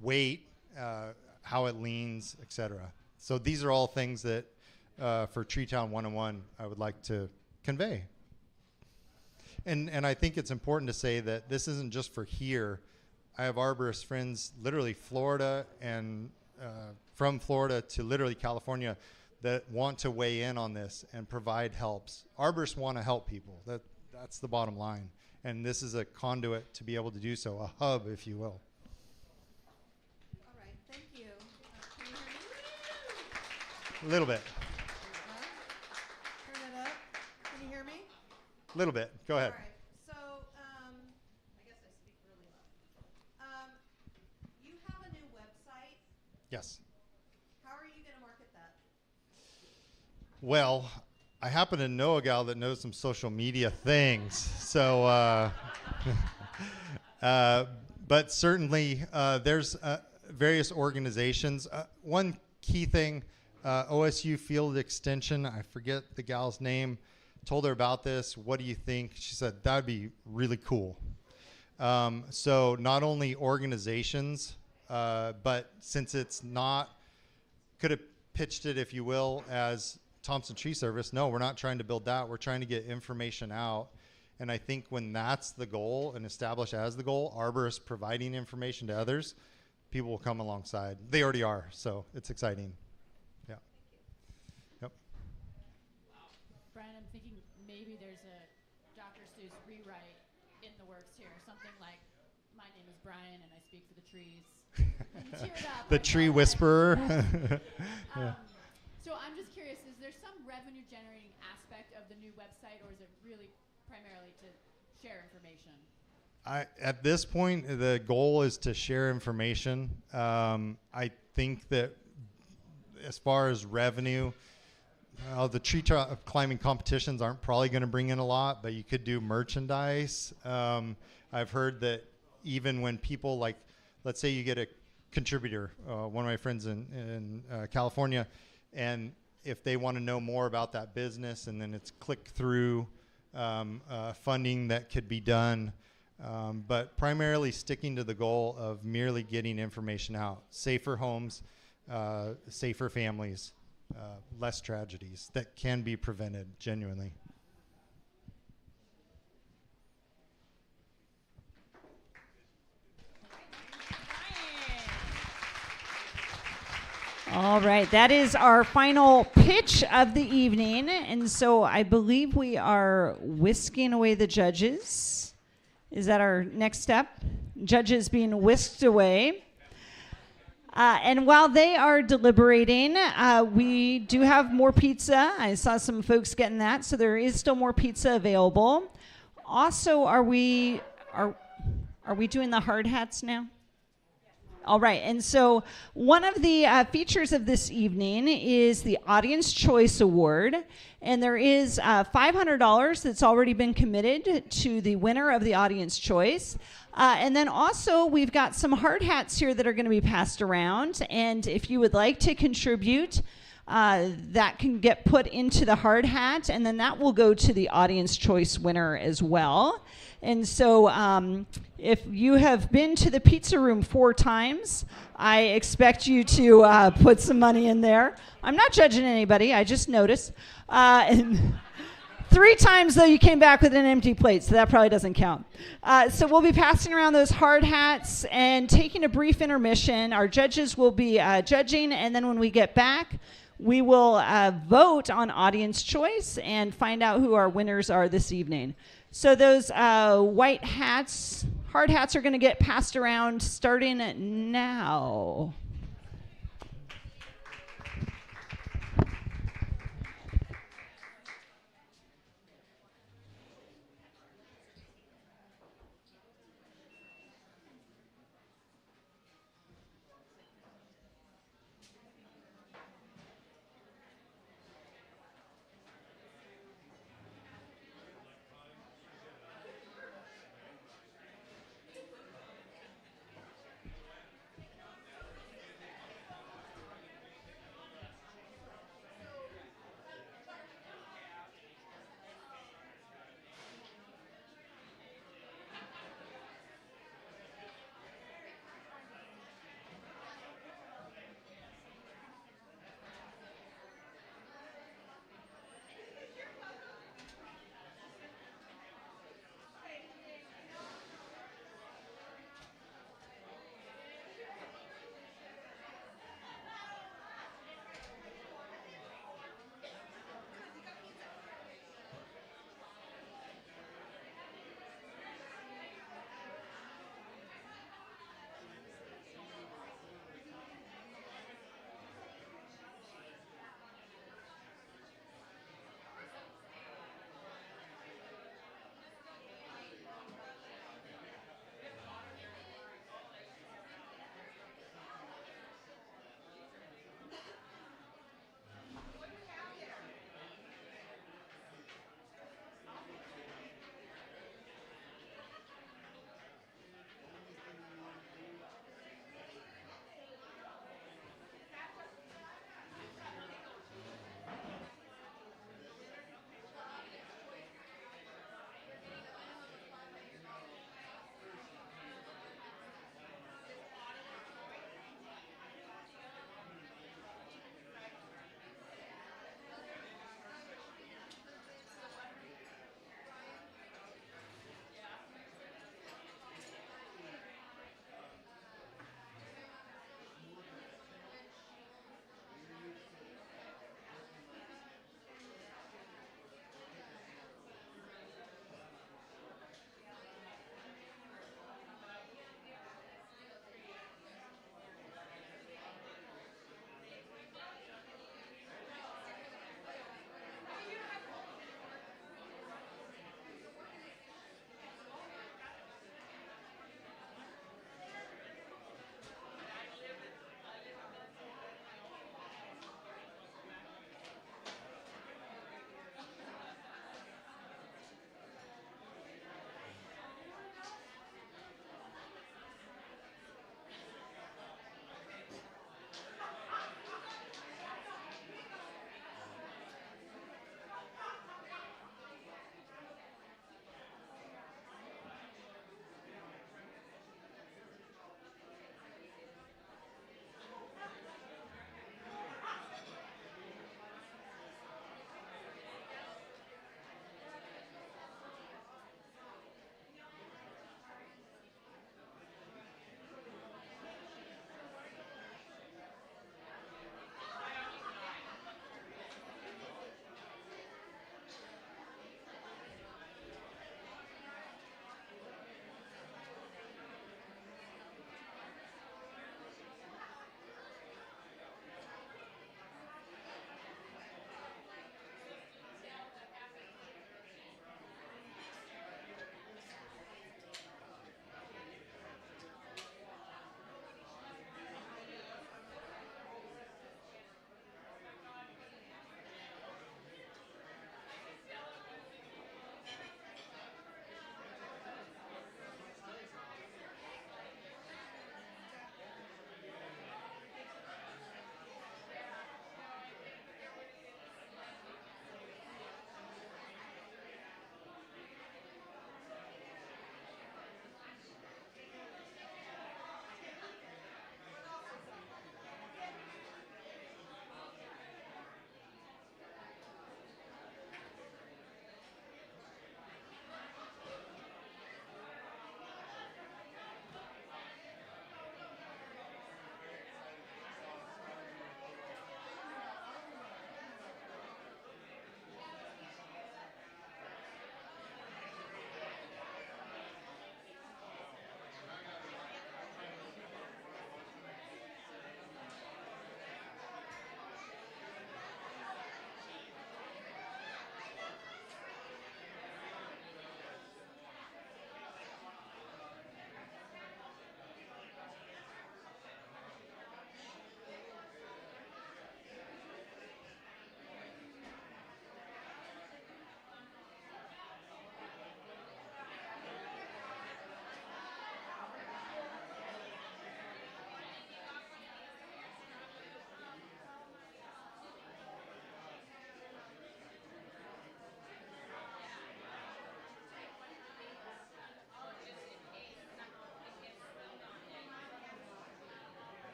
weight, how it leans, etc. So these are all things that for Tree Town 101 I would like to convey. And I think it's important to say that this isn't just for here. I have arborist friends, literally Florida and from Florida to literally California, that want to weigh in on this and provide helps. Arborists want to help people. That's the bottom line. And this is a conduit to be able to do so, a hub, if you will. All right, thank you. Can you hear me? A little bit. Turn it up. Can you hear me? A little bit. Go ahead. All right. So, I guess I speak really loud. You have a new website. Yes. How are you going to market that? Well, I happen to know a gal that knows some social media things. So, but certainly there's various organizations. One key thing, OSU Field Extension, I forget the gal's name, told her about this. What do you think? She said, that'd be really cool. So not only organizations, but since it's not, could have pitched it, if you will, as Thompson Tree Service. No, we're not trying to build that. We're trying to get information out. And I think when that's the goal and established as the goal, arborists providing information to others, people will come alongside. They already are, so it's exciting. Yeah. Yep. Brian, I'm thinking maybe there's a Dr. Seuss rewrite in the works here. Something like, my name is Brian and I speak for the trees. And teared up. The tree whisperer. So I'm just curious, is there some revenue generating aspect of the new website, or is it really primarily to share information? At this point, the goal is to share information. I think that as far as revenue, the tree climbing competitions aren't probably going to bring in a lot, but you could do merchandise. I've heard that even when people, like, let's say you get a contributor, one of my friends in California, and if they want to know more about that business, and then it's click through funding that could be done, but primarily sticking to the goal of merely getting information out. Safer homes, safer families, less tragedies that can be prevented genuinely. All right, that is our final pitch of the evening. And so I believe we are whisking away the judges. Is that our next step? Judges being whisked away. And while they are deliberating, we do have more pizza. I saw some folks getting that, so there is still more pizza available. Also, are we doing the hard hats now? All right, and so one of the features of this evening is the Audience Choice Award, and there is $500 that's already been committed to the winner of the Audience Choice. And then also we've got some hard hats here that are going to be passed around, and if you would like to contribute, that can get put into the hard hat, and then that will go to the audience choice winner as well. And so if you have been to the pizza room 4 times, I expect you to put some money in there. I'm not judging anybody, I just noticed. And 3 times, though, you came back with an empty plate, so that probably doesn't count. So we'll be passing around those hard hats and taking a brief intermission. Our judges will be judging, and then when we get back, we will vote on audience choice and find out who our winners are this evening. So those white hats, hard hats, are going to get passed around starting now.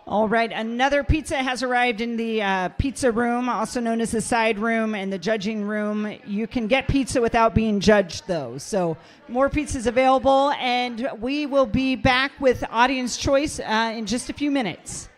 All right, another pizza has arrived in the pizza room, also known as the side room and the judging room. You can get pizza without being judged, though. So more pizzas available, and we will be back with audience choice in just a few minutes.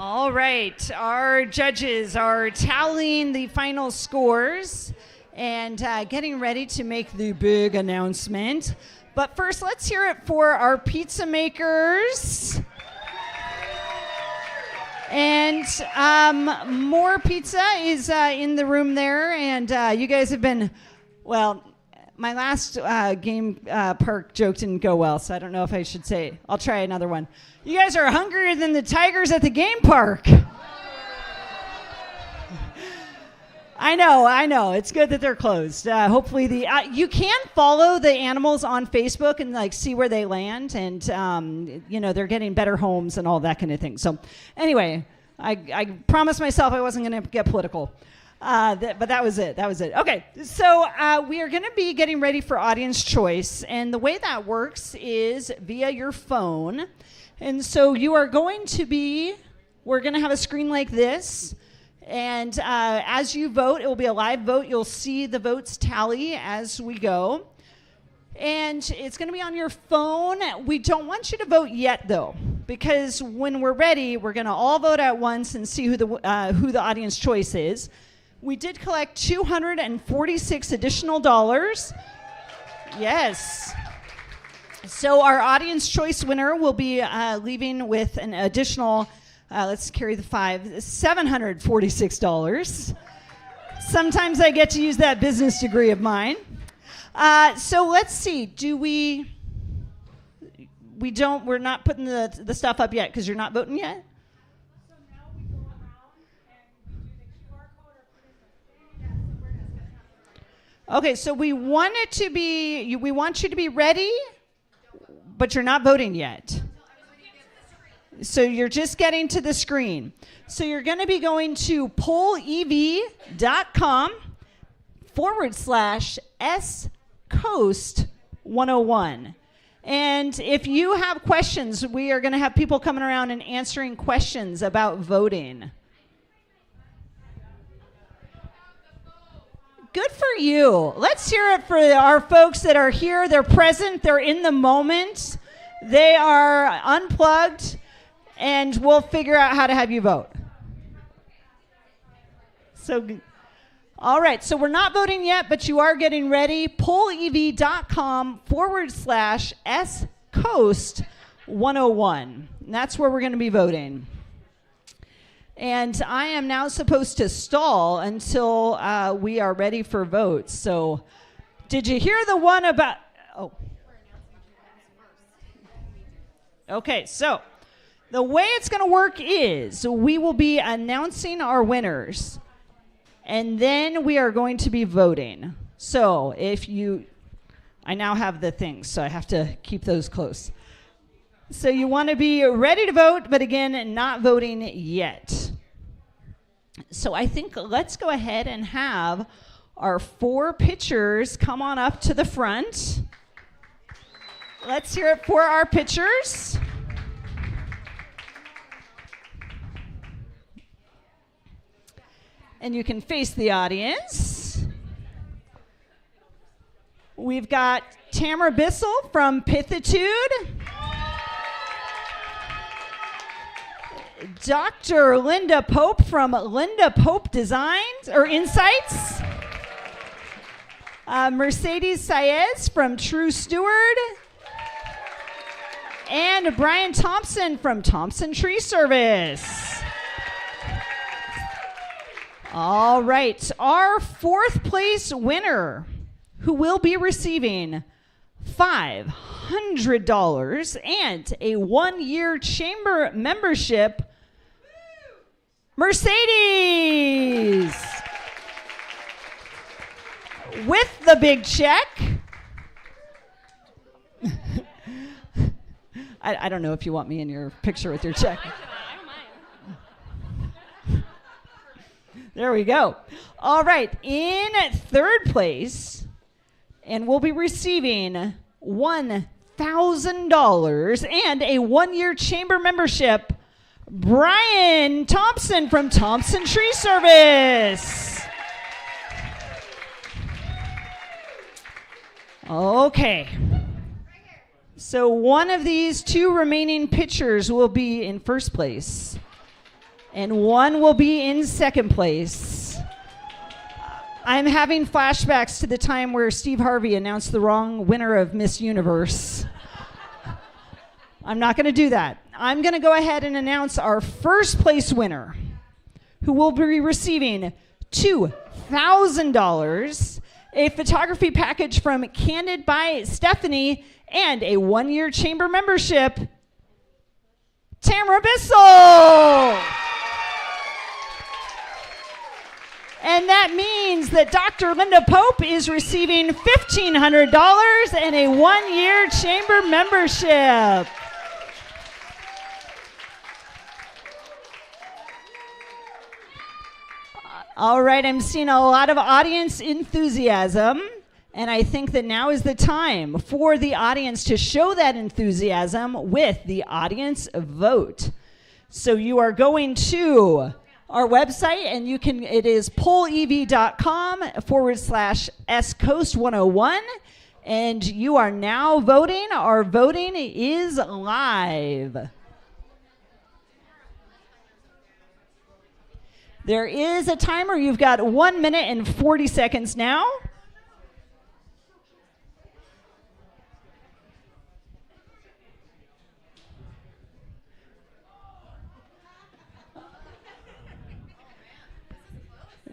All right, our judges are tallying the final scores and getting ready to make the big announcement. But first, let's hear it for our pizza makers. And more pizza is in the room there, and you guys have been, well, my last game park joke didn't go well, so I don't know if I should say. I'll try another one. You guys are hungrier than the tigers at the game park. I know. It's good that they're closed. Hopefully you can follow the animals on Facebook and like see where they land, and they're getting better homes and all that kind of thing. So anyway, I promised myself I wasn't going to get political, but that was it. Okay, so we are going to be getting ready for audience choice, and the way that works is via your phone. And so you are going to be. We're going to have a screen like this. And as you vote, it will be a live vote. You'll see the votes tally as we go. And it's going to be on your phone. We don't want you to vote yet, though, because when we're ready, we're going to all vote at once and see who the audience choice is. We did collect $246 additional dollars. Yes. So our audience choice winner will be leaving with an additional let's carry the $746. Sometimes I get to use that business degree of mine. So let's see. We're not putting the stuff up yet because you're not voting yet? So now we go around and we do the QR code or put in the thing. Yeah, so we're just going to have Okay, so we want you to be ready, but you're not voting yet. So you're just getting to the screen. So you're going to be going to pollev.com/SCoast101. And if you have questions, we are going to have people coming around and answering questions about voting. Good for you. Let's hear it for our folks that are here. They're present. They're in the moment. They are unplugged. And we'll figure out how to have you vote. So, all right. So we're not voting yet, but you are getting ready. pollev.com/SCoast101. And that's where we're going to be voting. And I am now supposed to stall until we are ready for votes. So, did you hear the one about? Oh. Okay. So. The way it's going to work is we will be announcing our winners, and then we are going to be voting. So I now have the things, so I have to keep those close. So you want to be ready to vote, but again, not voting yet. So I think let's go ahead and have our 4 pitchers come on up to the front. Let's hear it for our pitchers. And you can face the audience. We've got Tamara Bissell from Pithitude. Dr. Linda Pope from Linda Pope Designs or Insights. Mercedes Saez from True Steward. And Brian Thompson from Thompson Tree Service. All right, our 4th place winner, who will be receiving $500 and a 1-year chamber membership, Mercedes, with the big check. I don't know if you want me in your picture with your check. There we go. All right. In 3rd place, and we'll be receiving $1,000 and a 1-year chamber membership, Brian Thompson from Thompson Tree Service. Okay. So one of these 2 remaining pitchers will be in first place. and one will be in second place. I'm having flashbacks to the time where Steve Harvey announced the wrong winner of Miss Universe. I'm not going to do that. I'm going to go ahead and announce our first place winner, who will be receiving $2,000, a photography package from Candid by Stephanie, and a 1-year chamber membership. Tamara Bissell! And that means that Dr. Linda Pope is receiving $1,500 and a 1-year chamber membership. All right, I'm seeing a lot of audience enthusiasm, and I think that now is the time for the audience to show that enthusiasm with the audience vote. So you are going to our website, and it is pollev.com/SCoast101, and you are now voting. Our voting is live. There is a timer. You've got 1 minute and 40 seconds now.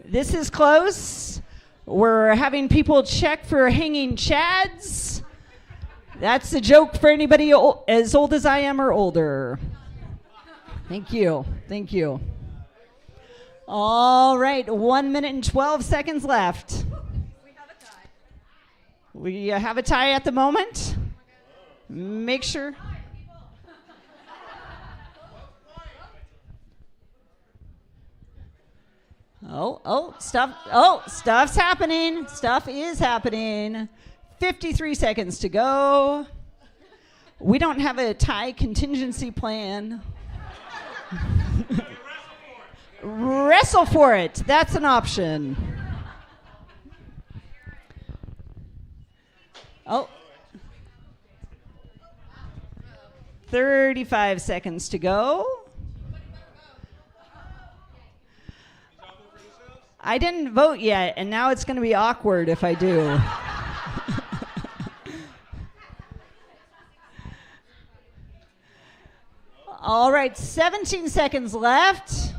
This is close. We're having people check for hanging chads. That's a joke for anybody as old as I am or older. Thank you. Thank you. All right, 1 minute and 12 seconds left. We have a tie at the moment. Make sure. Stuff's happening. Stuff is happening. 53 seconds to go. We don't have a tie contingency plan. Wrestle for it. That's an option. 35 seconds to go. I didn't vote yet, and now it's going to be awkward if I do. All right, 17 seconds left.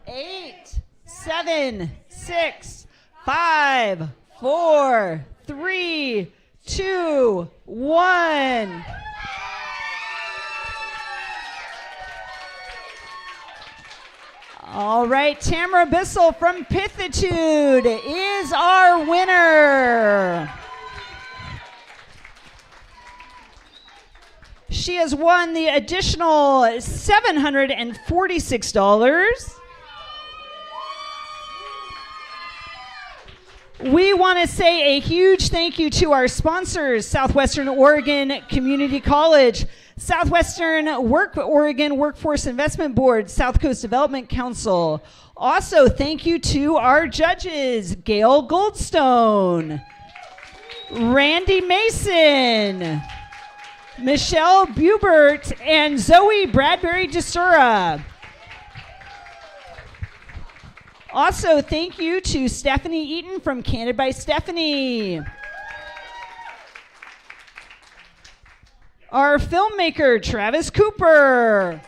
8, 7, 6, 5, 4, 3, 2, 1. All right, Tamara Bissell from Pithitude is our winner. She has won the additional $746. We want to say a huge thank you to our sponsors, Southwestern Oregon Community College, Southwestern Oregon Workforce Investment Board, South Coast Development Council. Also, thank you to our judges, Gail Goldstone, Randy Mason, Michelle Bubert, and Zoe Bradbury Desura. Also, thank you to Stephanie Eaton from Candid by Stephanie. Our filmmaker, Travis Cooper.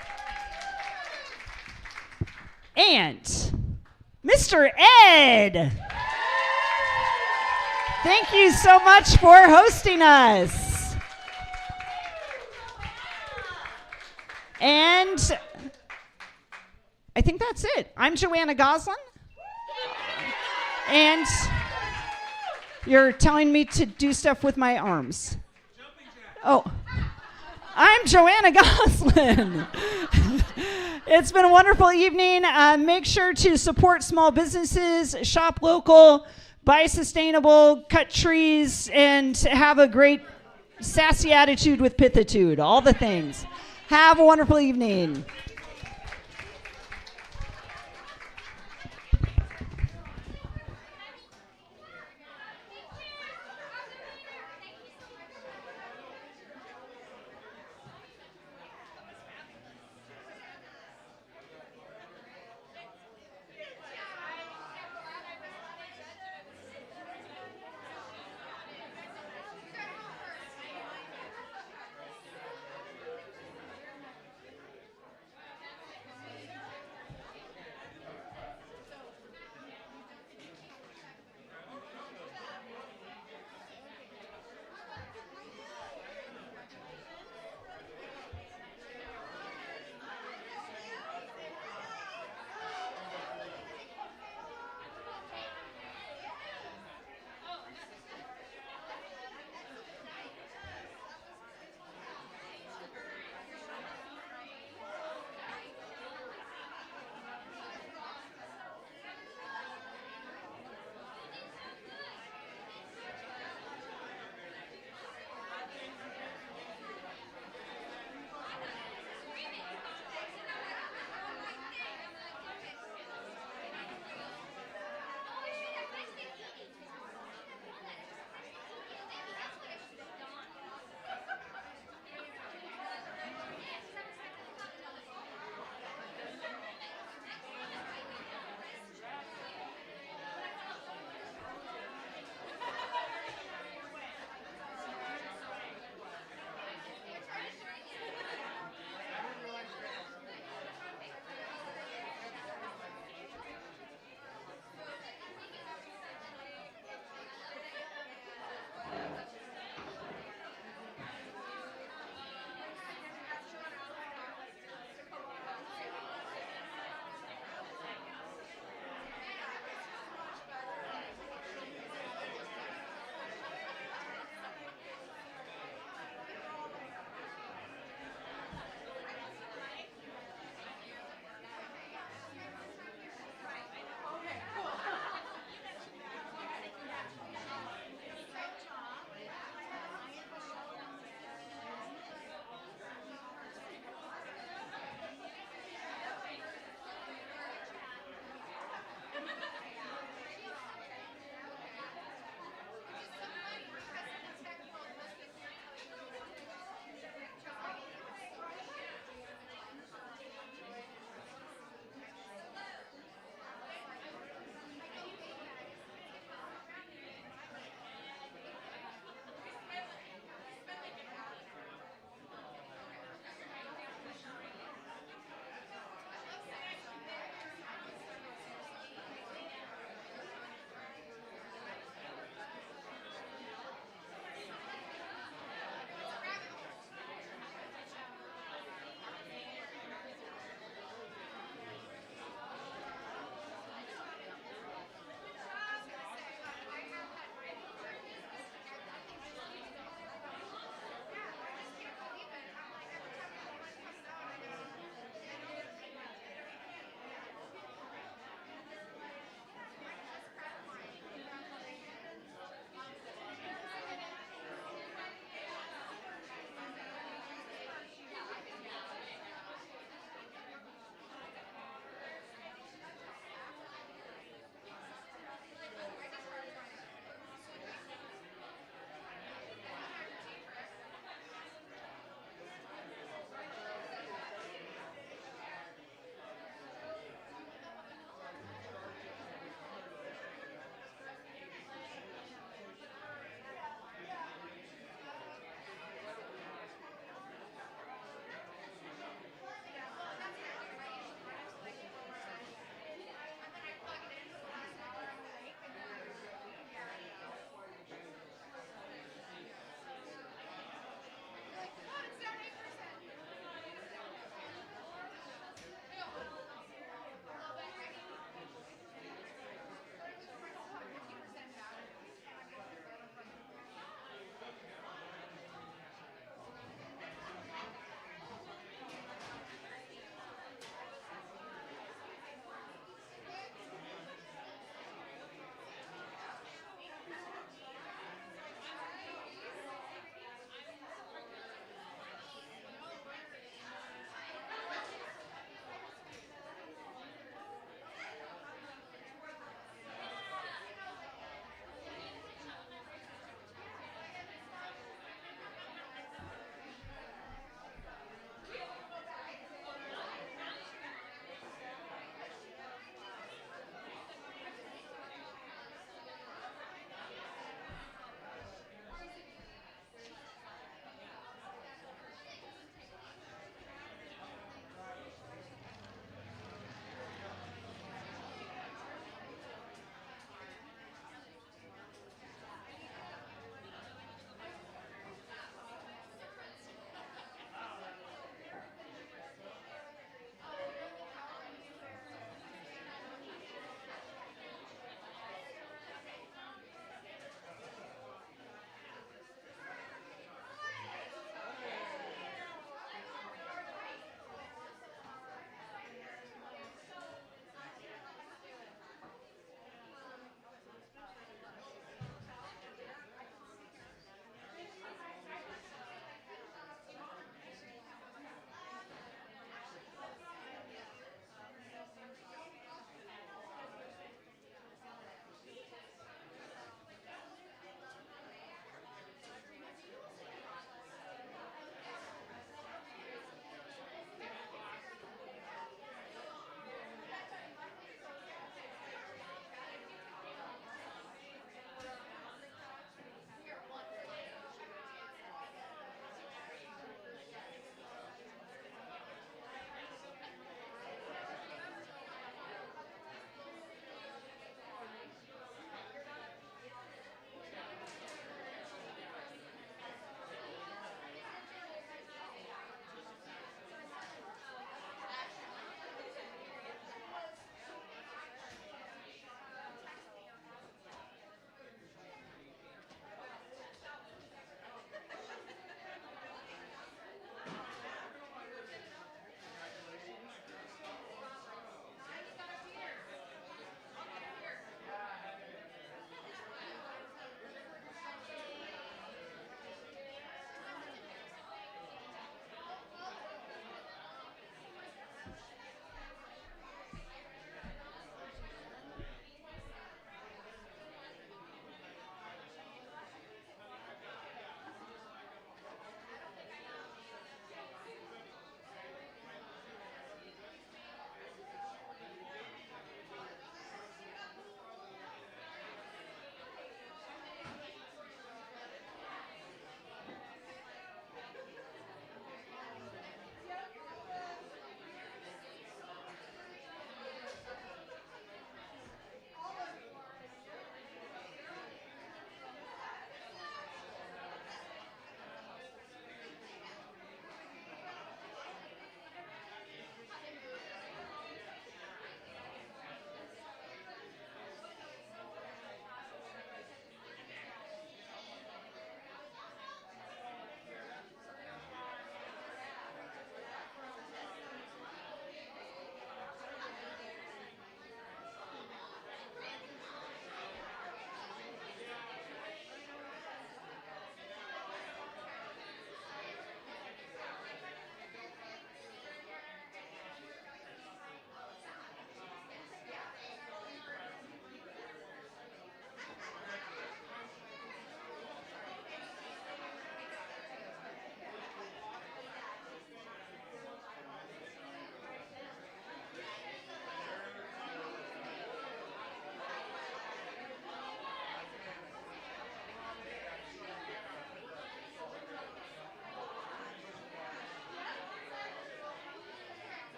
And Mr. Ed. Thank you so much for hosting us. And I think that's it. I'm Joanna Goslin. And you're telling me to do stuff with my arms. Oh, I'm Joanna Goslin. It's been a wonderful evening. Make sure to support small businesses, shop local, buy sustainable, cut trees, and have a great sassy attitude with Pithitude. All the things. Have a wonderful evening.